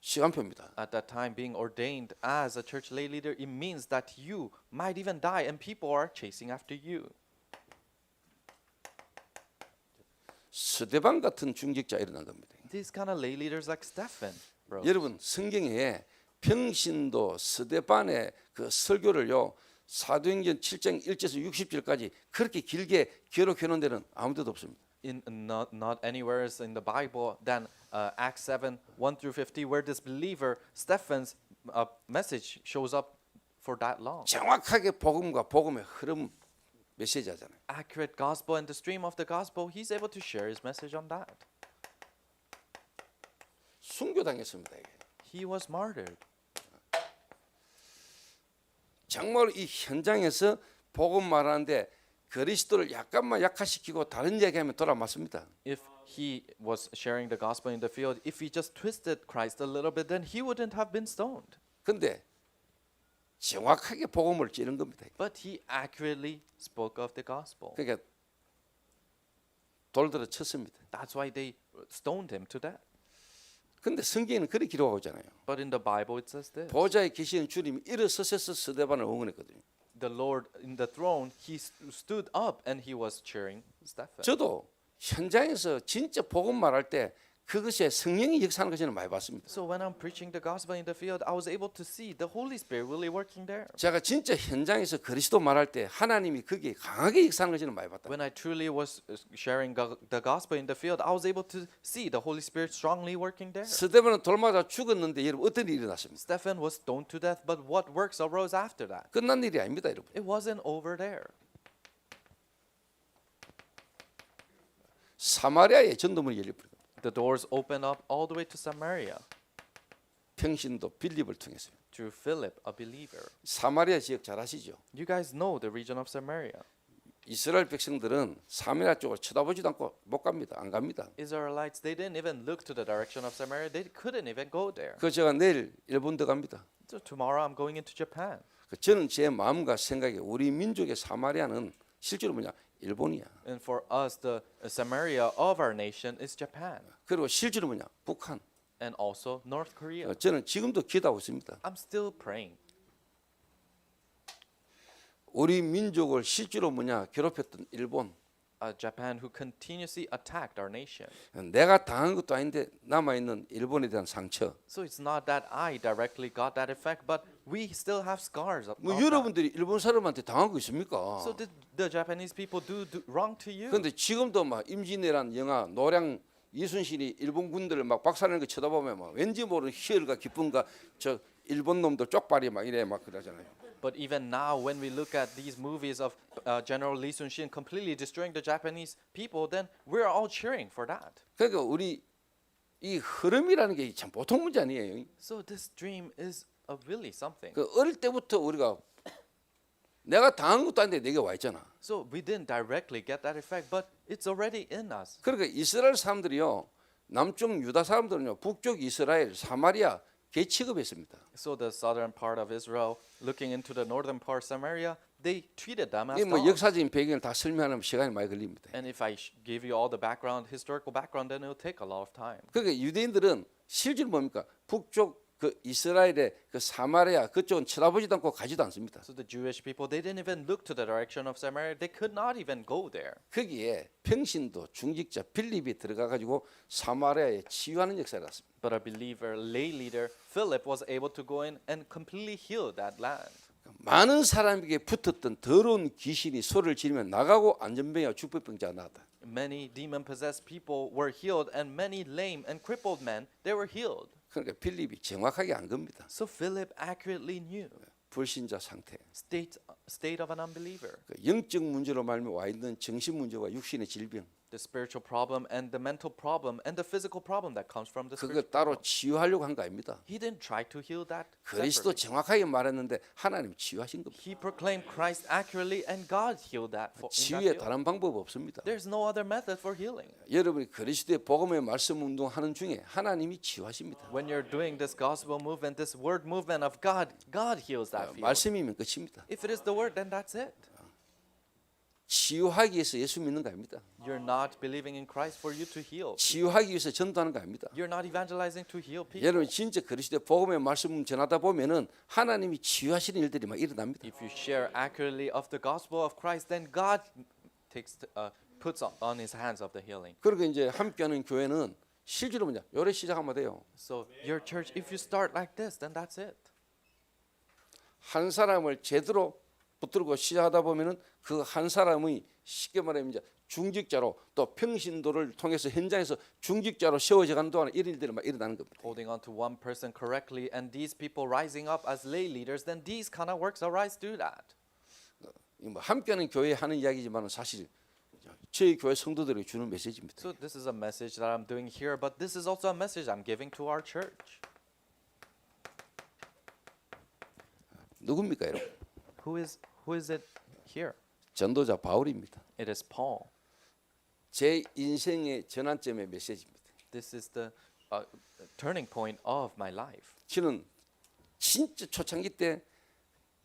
시간표입니다. At that time, being ordained as a church lay leader, it means that you might even die, and people are chasing after you. 스데반 같은 중직자 일어난 겁니다. These kind of lay leaders like Stephen, bro. 여러분 성경에 평신도 스데반의 그 설교를요 사도행전 7장 1절에서 60절까지 그렇게 길게 기록해 놓은 데는 아무데도 없습니다. Not anywhere else in the Bible than Acts 7:1-50, where this believer Stephen's message shows up for that long. 정확하게 복음과 복음의 흐름 메시지하잖아요. accurate gospel and the stream of the gospel, he's able to share his message on that. 순교당했습니다. 이게. He was martyred. 정말 이 현장에서 복음 말하는데 그리스도를 약간만 약화시키고 다른 얘기하면 돌아맞습니다. If he was sharing the gospel in the field, if he just twisted Christ a little bit, then he wouldn't have been stoned. 근데 정확하게 복음을 찌른 겁니다. But he accurately spoke of the gospel. 그러니까 돌들어 쳤습니다. That's why they stoned him to death. 근데 성경에는 그렇게 기록하고 있잖아요. But in the Bible it says this. 보좌에 계시는 주님이 일어서셔서 스데반을 응원했거든요. The Lord in the throne, he stood up and he was cheering Stephen. 저도 현장에서 진짜 복음 말할 때 그것에 성령이 역사하는 것을 많이 봤습니다. So when I'm preaching the gospel in the field, I was able to see the Holy Spirit really working there. 제가 진짜 현장에서 그리스도 말할 때 하나님이 거기에 강하게 역사하는 것을 많이 봤다. When I truly was sharing the gospel in the field, I was able to see the Holy Spirit strongly working there. 스데반은 돌 맞아 죽었는데 여러분 어떤 일이 일어났습니까? Stephen was stoned to death, but what works arose after that? 끝난 일이 아닙니다, 여러분. It wasn't over there. 사마리아의 전도문이 열려버립니다. The doors opened up all the way to Samaria 평신도 빌립을 통해서요. through Philip, a believer. 사마리아 지역 잘 아시죠? You guys know the region of Samaria. 이스라엘 백성들은 사마리아 쪽을 쳐다보지도 않고 못 갑니다. 안 갑니다. Israelites, they didn't even look to the direction of Samaria. They couldn't even go there. 그 제가 내일 일본도 갑니다. So tomorrow I'm going into Japan. 저는 제 마음과 생각에 우리 민족의 사마리아는 실제로 뭐냐? 일본이야. And for us, the Samaria of our nation is Japan. 그리고 실제로 뭐냐? 북한. And also North Korea. 저는 지금도 기도하고 있습니다. I'm still praying. 우리 민족을 실제로 뭐냐? 괴롭혔던 일본. Japan who continuously attacked our nation. 내가 당한 것도 아닌데 남아 있는 일본에 대한 상처. So it's not that I directly got that effect, but we still have scars of 뭐 that. 여러분들이 일본 사람한테 당한 거 있습니까? So did the Japanese people do wrong to you? 그런데 지금도 막 임진왜란 영화 노량 이순신이 일본 군들을 막 박살내는 거 쳐다보면 막 왠지 모르는 희열과 기쁨과 저 일본 놈들 쪽발이 막 이래 막 그러잖아요. But even now, when we look at these movies of General Lee Sun-shin completely destroying the Japanese people, then we're all cheering for that. 그러니까 우리 이 흐름이라는 게 참 보통 문제 아니에요. So this dream is really something. 그 어릴 때부터 우리가 내가 당한 것도 아닌데 내게 와 있잖아. So we didn't directly get that effect, but it's already in us. 그러니까 이스라엘 사람들이요, 남쪽 유다 사람들은요, 북쪽 이스라엘 사마리아 개 취급했습니다. So the southern part of Israel, looking into the northern part Samaria, they treated them as 이 뭐 dogs. 역사적인 배경을 다 설명하면 시간이 많이 걸립니다. And if I give you all the background, historical background, then it'll take a lot of time. 그러니까 유대인들은 실제로 뭡니까? 북쪽 그 이스라엘의 그 사마리아 그쪽은 쳐다보지도 않고 가지도 않습니다. So the Jewish people, they didn't even look to the direction of Samaria. They could not even go there. 거기에 평신도 중직자 빌립이 들어가 가지고 사마리아에 치유하는 역사가 났습니다. But a believer, lay leader, Philip was able to go in and completely heal that land. 많은 사람에게 붙었던 더러운 귀신이 소리를 지르면 나가고 안전병이와 축복병자가 나왔다. Many demon-possessed people were healed, and many lame and crippled men, they were healed. 그러니까 빌립이 정확하게 안 겁니다. So Philip accurately knew 불신자 상태. state of an unbeliever, 그 영적 문제로 말미 와 있는 정신 문제와 육신의 질병. the spiritual problem and the mental problem and the physical problem that comes from the 그거 spiritual 따로 problem. 치유하려고 한 거 아닙니다. He didn't try to heal that 그리스도 separately. 정확하게 말했는데 하나님 치유하신 겁니다. He proclaimed Christ accurately, and God healed that. In that 치유에 field. 다른 방법 없습니다. There's no other method for healing. 여러분이 그리스도의 복음의 말씀 운동하는 중에 하나님이 치유하십니다. When you're doing this gospel movement, this word movement of God, God heals that field. 말씀이면 끝입니다. If it is the word, then that's it. 치유하기 위해서 예수 믿는 거 아닙니다. You're not believing in Christ for you to heal. 치유하기 위해서 전도하는 거 아닙니다. You're not evangelizing to heal people. 여러분 진짜 그리스도의 복음의 말씀 전하다 보면은 하나님이 치유하시는 일들이 막 일어납니다. If you share accurately of the gospel of Christ, then God puts on His hands of the healing. 그리고 이제 함께하는 교회는 실제로 뭐냐? 요래 시작하면 돼요. So your church, if you start like this, then that's it. 한 사람을 제대로 붙들고 시작하다 보면은 그 한 사람이 쉽게 말하면 이제 중직자로 또 평신도를 통해서 현장에서 중직자로 세워져 가는 동안 이런 일들이 막 일어나는 겁니다. Holding on to one person correctly, and these people rising up as lay leaders, then these kind of works arise through that. 뭐 함께하는 교회 하는 이야기지만 사실 저희 교회 성도들에게 주는 메시지입니다. So this is a message that I'm doing here, but this is also a message I'm giving to our church. 누굽니까, 여러분? Who is it here? 전도자 바울입니다. It is Paul. 제 인생의 전환점의 메시지입니다. This is the turning point of my life. 저는 진짜 초창기 때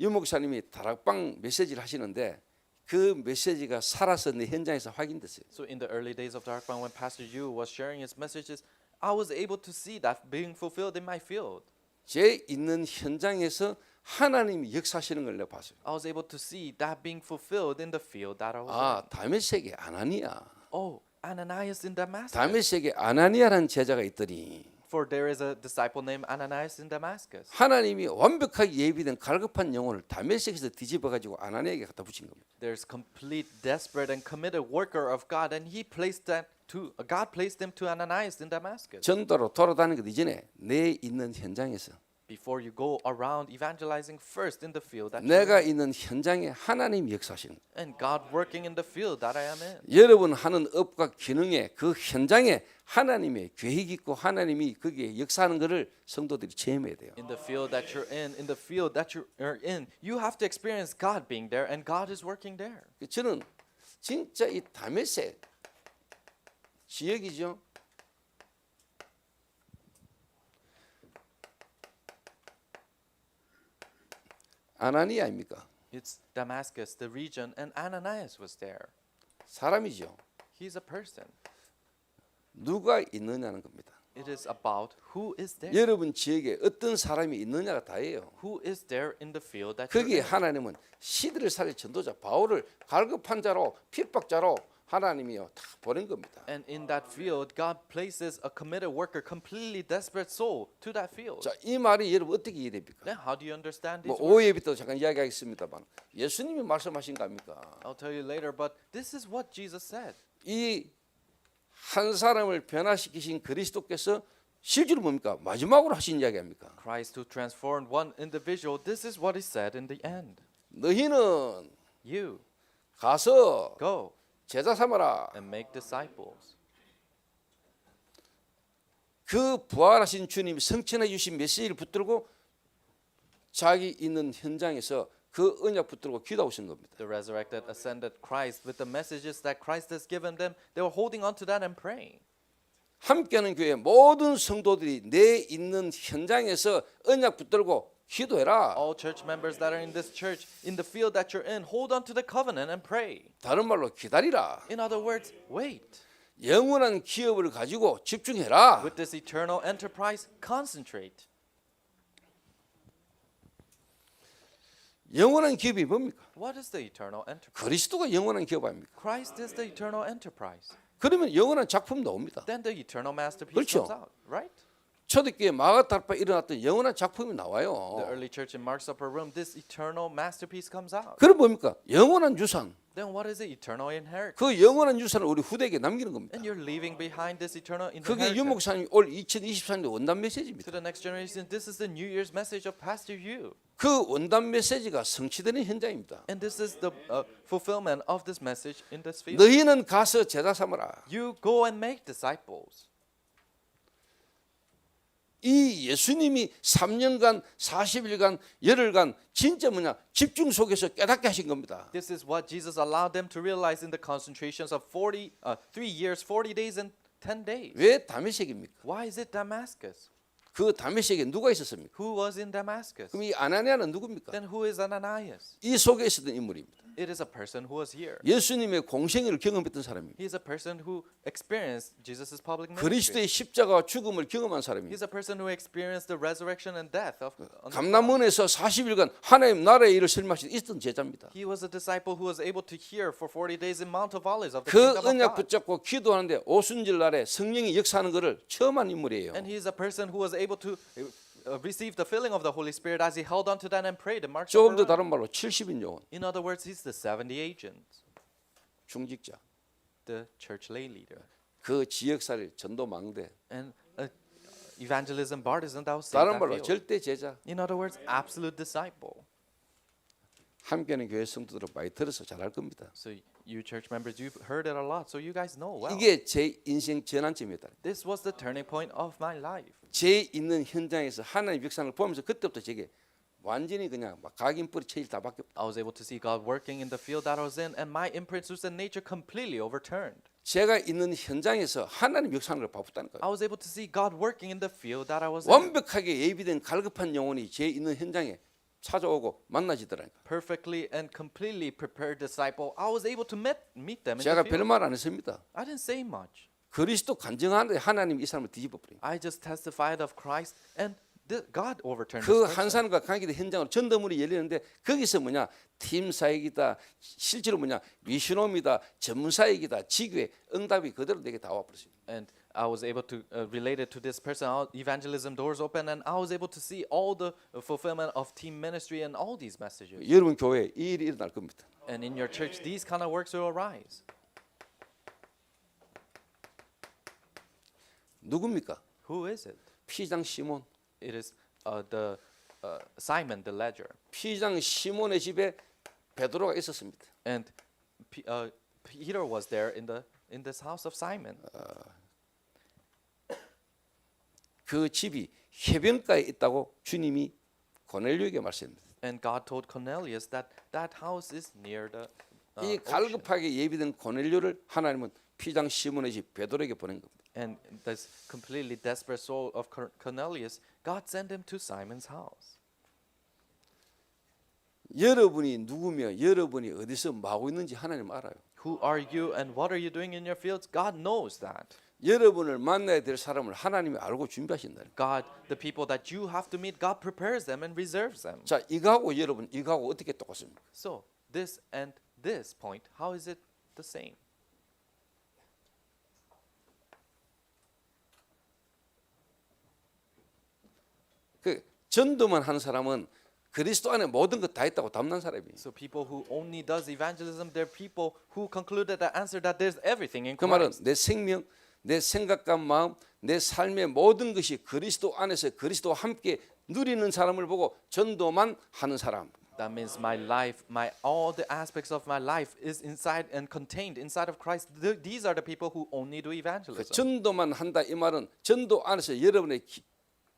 유 목사님이 다락방 메시지를 하시는데 그 메시지가 살아서 내 현장에서 확인됐어요. So in the early days of Darkbound, when Pastor Yu was sharing his messages, I was able to see that being fulfilled in my field. 제 있는 현장에서 하나님이 역사하시는 걸 내가 봤어요. I was able to see that being fulfilled in the field that I was 아, in. 다메섹에 아나니아. Oh, Ananias in Damascus. 다메섹에 아나니아라는 제자가 있더니 For there is a disciple named Ananias in Damascus. 하나님이 완벽하게 예비된 갈급한 영혼을 다메섹에서 뒤집어 가지고 아나니아에게 갖다 붙인 겁니다. There's complete, desperate, and committed worker of God, and God placed him to Ananias in Damascus. 전도로 돌아다니기 이전에 내 있는 현장에서 Before you go around evangelizing, first in the field that 내가 you're in. 있는 현장에 하나님이 역사하시는 거예요. And God working in the field that I am in. 여러분 하는 업과 기능에 그 현장에 하나님의 계획이 있고 하나님이 거기에 역사하는 것을 성도들이 체험해야 돼요. In the field that you're in the field that you're in, you have to experience God being there, and God is working there. 저는 진짜 이 다메섹 지역이죠. 아나니아입니까? It's Damascus, the region, and Ananias was there. 사람이죠. He's a person. 누가 있느냐는 겁니다. It is about who is there. 여러분 지역에 어떤 사람이 있느냐가 다예요. Who is there in the field that you're 거기에 in. 하나님은 시대를 살릴 전도자 바울을 갈급한 자로 핍박자로 하나님이요 다 보낸 겁니다. And in that field, God places a committed worker, completely desperate soul to that field. 자, 이 말이 여러분 어떻게 이해됩니까? Then how do you understand 뭐 these words? 오해부터 잠깐 이야기하겠습니다만 예수님이 말씀하신 거 아닙니까? I'll tell you later, but this is what Jesus said. 이 한 사람을 변화시키신 그리스도께서 실제로 뭡니까? 마지막으로 하신 이야기 아닙니까? Christ who transformed one individual, this is what he said in the end. 너희는 You 가서 go 제자 삼아라. and make disciples. 그 부활하신 주님이 성취해 주신 메시지를 붙들고 자기 있는 현장에서 그 언약 붙들고 기도하고 있는 겁니다. The resurrected, ascended Christ, with the messages that Christ has given them, they were holding on to that and praying. 함께하는 교회 모든 성도들이 내 있는 현장에서 언약 붙들고 기도해라. All church members that are in this church, in the field that you're in, hold on to the covenant and pray. 다른 말로 기다리라. In other words, wait. 영원한 기업을 가지고 집중해라. With this eternal enterprise, concentrate. 영원한 기업이 뭡니까? What is the eternal enterprise? 그리스도가 영원한 기업 아닙니까? Christ is the eternal enterprise. 그러면 영원한 작품 나옵니다. Then the eternal masterpiece 그렇죠. comes out, right? 초대교회 마가다락방에 일어났던 영원한 작품이 The 나와요. early church in Mark's upper room, this eternal masterpiece comes out. 그럼 뭡니까? 영원한 유산. Then what is the eternal inheritance? 그 영원한 유산을 우리 후대에게 남기는 겁니다. And you're leaving behind this eternal 그게 유 inheritance 목사님 올 2024년도 원단 to 메시지입니다. the next generation. This is the New Year's message of Pastor Yu. 그 원단 메시지가 성취되는 현장입니다. And this is the fulfillment of this message in this field. 너희는 가서 제자 삼아라. You go and make disciples. 이 예수님이 3년간 40일간 열흘간 진짜 뭐냐 집중 속에서 깨닫게 하신 겁니다. This is what Jesus allowed them to realize in the concentrations of 3 years, 40 days, and 10 days. 왜 다메섹입니까? Why is it Damascus? 그 다메섹에 누가 있었습니까? Who was in Damascus? 그럼 이 아나니아는 누굽니까? Then who is Ananias? 이 속에 있었던 인물입니다. It is a person who was here. 예수님의 공생애를 경험했던 사람입니다. He is a person who experienced Jesus' public ministry. 그리스도의 십자가와 죽음을 경험한 He 사람입니다. is a person who experienced the resurrection and death of on the cross. 감남원에서 40일간 하나님 나라의 일을 설명하신 있던 제자입니다. He was a disciple who was able to hear for 40 days in Mount of Olives of the 그 kingdom of 언약 God. 붙잡고 기도하는데 오순절 날에 성령이 역사하는 것을 처음 한 인물이에요. And he is a person who was able to receive the filling of the Holy Spirit as he held on to that and prayed in Mark's 조금 더 upper room. 다른 말로 70인 요원, In other words, he's the 70 agent, 중직자, the church lay leader, 그 지역사를 전도 망대. and evangelism partisan that was saved 다른 that 말로 field. 절대 제자. In other words, absolute disciple. 함께하는 교회 성도들은 많이 들어서 잘 알 겁니다. So you church members, you've heard it a lot, so you guys know well. 이게 제 인생 전환점이었다. This was the turning point of my life. 제 있는 현장에서 하나님의 역사를 보면서 그때부터 제게 완전히 그냥 막 각인뿌리 체질 다 바뀌었다. I was able to see God working in the field that I was in, and my imprints and nature completely overturned. 제가 있는 현장에서 하나님 역사를 바꿨다는 거예요. I was able to see God working in the field that I was in. 완벽하게 예비된 갈급한 영혼이 제 있는 현장에 찾아오고 만나지더라고요. Perfectly and completely prepared disciple. I was able to meet them in 제가 the field. 별말 안 했습니다. I didn't say much. 그리스도 간증하는데 하나님이 이 사람을 뒤집어 버려요. I just testified of Christ, and God overturned 그 this 한 person. 사람과 관계된 현장으로 전도문이 열리는데 거기서 뭐냐 팀 사역이다 실제로 뭐냐 미션홈이다 전문 사역이다 지교회 응답이 그대로 내게 다 와버렸어요. And I was able to relate it to this person. Evangelism doors open, and I was able to see all the fulfillment of team ministry and all these messages. 여러분 교회에 이 일이 일어날 겁니다. And in your church, these kind of works will arise. 누굽니까? Who is it? 피장 시몬. It is the Simon the ledger, 피장 시몬의 집에 베드로가 있었습니다. and Peter was there in this house of Simon. 그 집이 해변가에 있다고 주님이 고넬료에게 말씀합니다. And God told Cornelius that that house is near the 이 ocean. 갈급하게 예비된 고넬료를 하나님은 피장 시몬의 집 베드로에게 보낸 겁니다. And this completely desperate soul of Cornelius, God sent him to Simon's house. 여러분이 누구며 여러분이 어디서 뭐 하고 있는지 하나님 알아요. Who are you and what are you doing in your fields? God knows that. 여러분을 만나야 될 사람을 하나님이 알고 준비하신다. God, the people that you have to meet, God prepares them and reserves them. 자, 이거하고 여러분 이거하고 어떻게 똑같습니까? So this and this point, how is it the same? 그 전도만 하는 사람은 그리스도 안에 모든 것 다 있다고 담는 사람이에요. So people who only does evangelism, they're people who concluded the answer that there's everything in 그 말은 Christ. 내 생명, 내 생각과 마음, 내 삶의 모든 것이 그리스도 안에서 그리스도와 함께 누리는 사람을 보고 전도만 하는 사람. That means my life, all the aspects of my life is inside and contained inside of Christ. These are the people who only do 그 evangelism. 전도만 한다 이 말은 전도 안에서 여러분의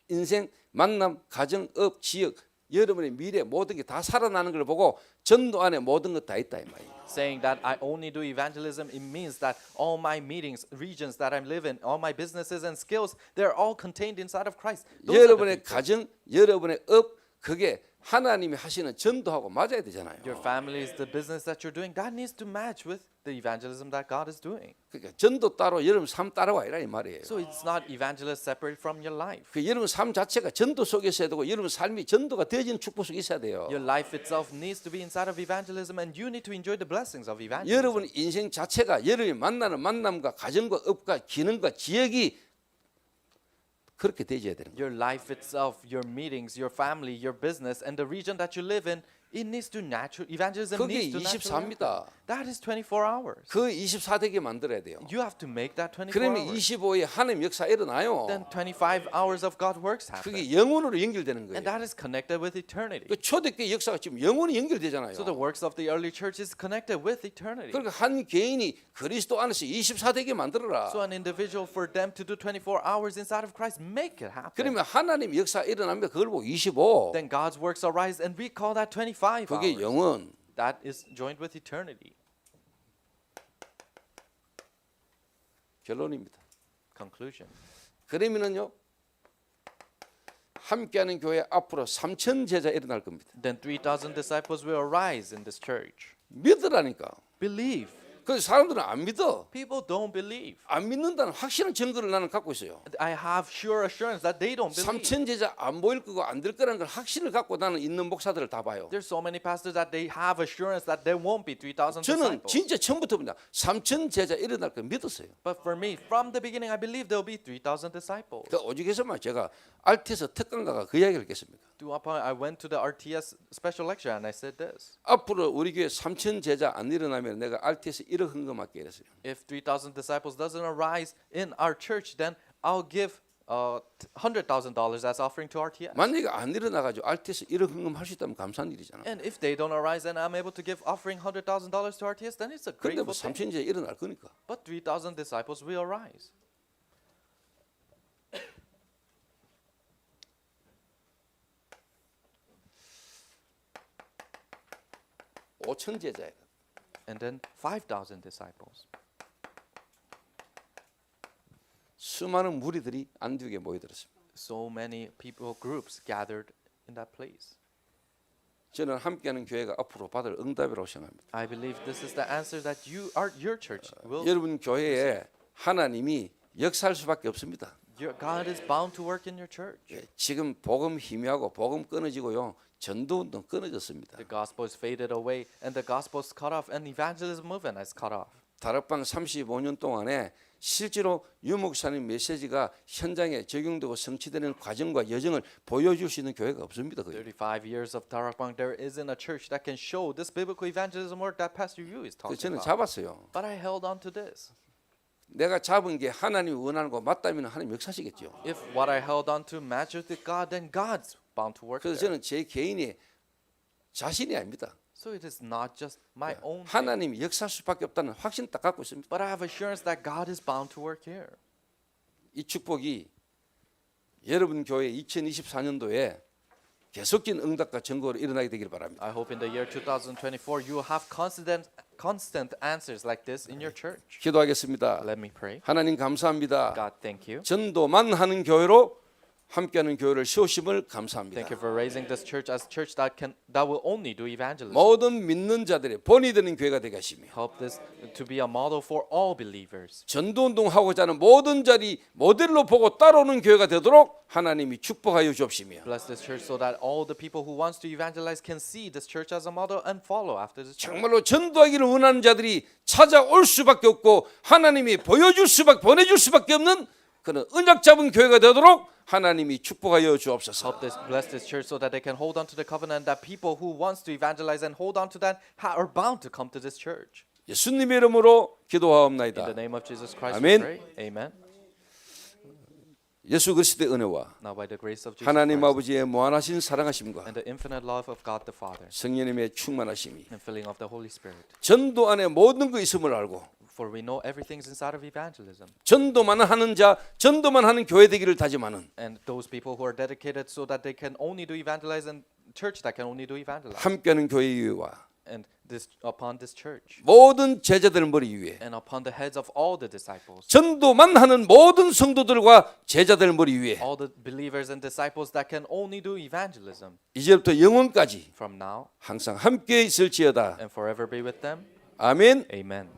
인생, 만남, 가정, 업, 지역, 여러분의 미래 모든 게 다 살아나는 걸 보고 전도 안에 모든 것 다 있다 이 말이에요. Saying that I only do evangelism, it means that all my meetings, regions that I live in, all my businesses and skills, they're all contained inside of Christ. Those are the 여러분의 people. 가정, 여러분의 업 그게 하나님이 하시는 전도하고 맞아야 되잖아요. Your family is the business that you're doing. That needs to match with the evangelism that God is doing. 그러니까 전도 따로 여러분 삶 따로가 아니라 이 말이에요. So it's not evangelist separate from your life. 그 여러분 삶 자체가 전도 속에 있어야 되고 여러분 삶이 전도가 되어지는 축복 속에 있어야 돼요. Your life itself needs to be inside of evangelism, and you need to enjoy the blessings of evangelism. 여러분 인생 자체가 여러분이 만나는 만남과 가정과 업과 기능과 지역이 그렇게 되어야 되는 거예요. Your life itself, your meetings, your family, your business, and the region that you live in, it needs to natural evangelism 그게 needs to naturally 24입니다. happen. That is 24 hours. 그 24 되게 만들어야 돼요. You have to make that 24 그러면 hours. 25에 하나님 역사 일어나요. Then 25 hours of God works happen. 그게 영혼으로 연결되는 거예요. And that is connected with eternity. 그 초대교회 역사가 지금 영혼이 연결되잖아요. So the works of the early church is connected with eternity. 그러니까 한 개인이 그리스도 안에서 24 되게 만들어라. So an individual, for them to do 24 hours inside of Christ, make it happen. 그러면 하나님 역사 일어나면 그걸 보고 25. Then God's works arise, and we call that 25 그게 hours. 영혼. That is joined with eternity. 결론입니다. Conclusion. 그러면은요. 함께하는 교회 앞으로 3,000 제자 일어날 겁니다. Then 3,000 disciples will arise in this church. 믿으라니까. Believe. 그 사람들은 안 믿어. People don't believe. 안 믿는다는 확실한 증거를 나는 갖고 있어요. I have sure assurance that they don't believe. 3,000 제자 안 보일 거고 안 될 거라는 걸 확신을 갖고 나는 있는 목사들을 다 봐요. There's so many pastors that they have assurance that there won't be 3,000 저는 disciples. 진짜 처음부터입니다. 3,000 제자 일어날 걸 믿었어요. But for me, from the beginning, I believe there will be 3,000 disciples. 그 오직에서만 제가 RT에서 특강가가 그 이야기를 했겠습니까? To a point, I went to the RTS special lecture and I said this: 앞으로 우리 교회 3,000 제자 안 일어나면 내가 RT에서 1억 헌금할게 이랬어요. if 3,000 disciples doesn't arise in our church, then I'll give $100,000 as offering to RTS. 만약에 안 일어나 가지고 RTS 1억 헌금할 수 있다면 감사한 일이잖아. And if they don't arise and I'm able to give offering $100,000 to RTS, then it's a 그런데 grateful 뭐 thing. 3천제에 일어날 거니까. But 3,000 disciples will arise. 오천 제자예요. And then 5,000 disciples. 수많은 무리들이 안디옥에 모여들었습니다. So many people, groups gathered in that place. 저는 함께하는 교회가 앞으로 받을 응답이라고 생각합니다. I believe this is the answer that your church will. 여러분 교회에 하나님이 역사할 수밖에 없습니다. Your God is bound to work in your church. 예, 지금 복음 희미하고 복음 끊어지고요. 전도운동 끊어졌습니다. The gospel is faded away and the gospel is cut off and evangelism movement is cut off. 다락방 35년 동안에 실제로 유 목사님 메시지가 현장에 적용되고 성취되는 과정과 여정을 보여줄 수 있는 교회가 없습니다. 거의. 35 years of Tarakbang, there isn't a church that can show this biblical evangelism work that Pastor Yu is talking 저는 about. 잡았어요. But I held on to this. 내가 잡은 게 하나님이 원하는 거 맞다면 하나님 역사시겠죠. If what I held on to matches with God, then God's bound to work 그래서 there. 저는 제 개인의 자신이 아닙니다. So it is not just my own thing, 하나님이 역사할 수밖에 없다는 확신 딱 갖고 있습니다. but I have assurance that God is bound to work here. 이 축복이 여러분 교회 2024년도에 계속적인 응답과 증거로 일어나게 되기를 바랍니다. I hope in the year 2024 you will have constant answers like this in your church. 기도하겠습니다. Let me pray. 하나님 감사합니다. God, thank you. 전도만 하는 교회로 함께하는 교회를 세우심을 감사합니다. Thank you for raising this church as a church that will only do evangelism. 모든 믿는 자들의 본이 되는 교회가 되게 하시며 Help this to be a model for all believers. 전도운동하고자 하는 모든 자리 모델로 보고 따라오는 교회가 되도록 하나님이 축복하여 주옵시며 Bless this church so that all the people who wants to evangelize can see this church as a model and follow after this church. 정말로 전도하기를 원하는 자들이 찾아올 수밖에 없고 하나님이 보내줄 수밖에 없는 그런 언약 잡은 교회가 되도록 하나님이 축복하여 주옵소서. Help this, bless this church so that they can hold on to the covenant that people who wants to evangelize and hold on to that are bound to come to this church. 예수님의 이름으로 In 기도하옵나이다. the name of Jesus Christ Amen. we pray. Amen. 예수 그리스도의 은혜와 Now by the grace of Jesus 하나님 Christ 아버지의 무한하신 사랑하심과 and the infinite love of God the Father 성령님의 충만하심이 and filling of the Holy Spirit. 전도 안에 모든 거 있음을 알고 For we know everything's inside of evangelism. 전도만 하는 자, 전도만 하는 교회 되기를 다짐하는 And those people who are dedicated so that they can only do evangelize and church that can only do evangelize. 함께하는 교회 위와 And this upon this church 모든 제자들 머리 위에 and upon the heads of all the disciples. 전도만 하는 모든 성도들과 제자들 머리 위에 All the believers and disciples that can only do evangelism. 이제부터 영원까지 From now 항상 함께 있을지어다. and forever be with them. 아멘. Amen.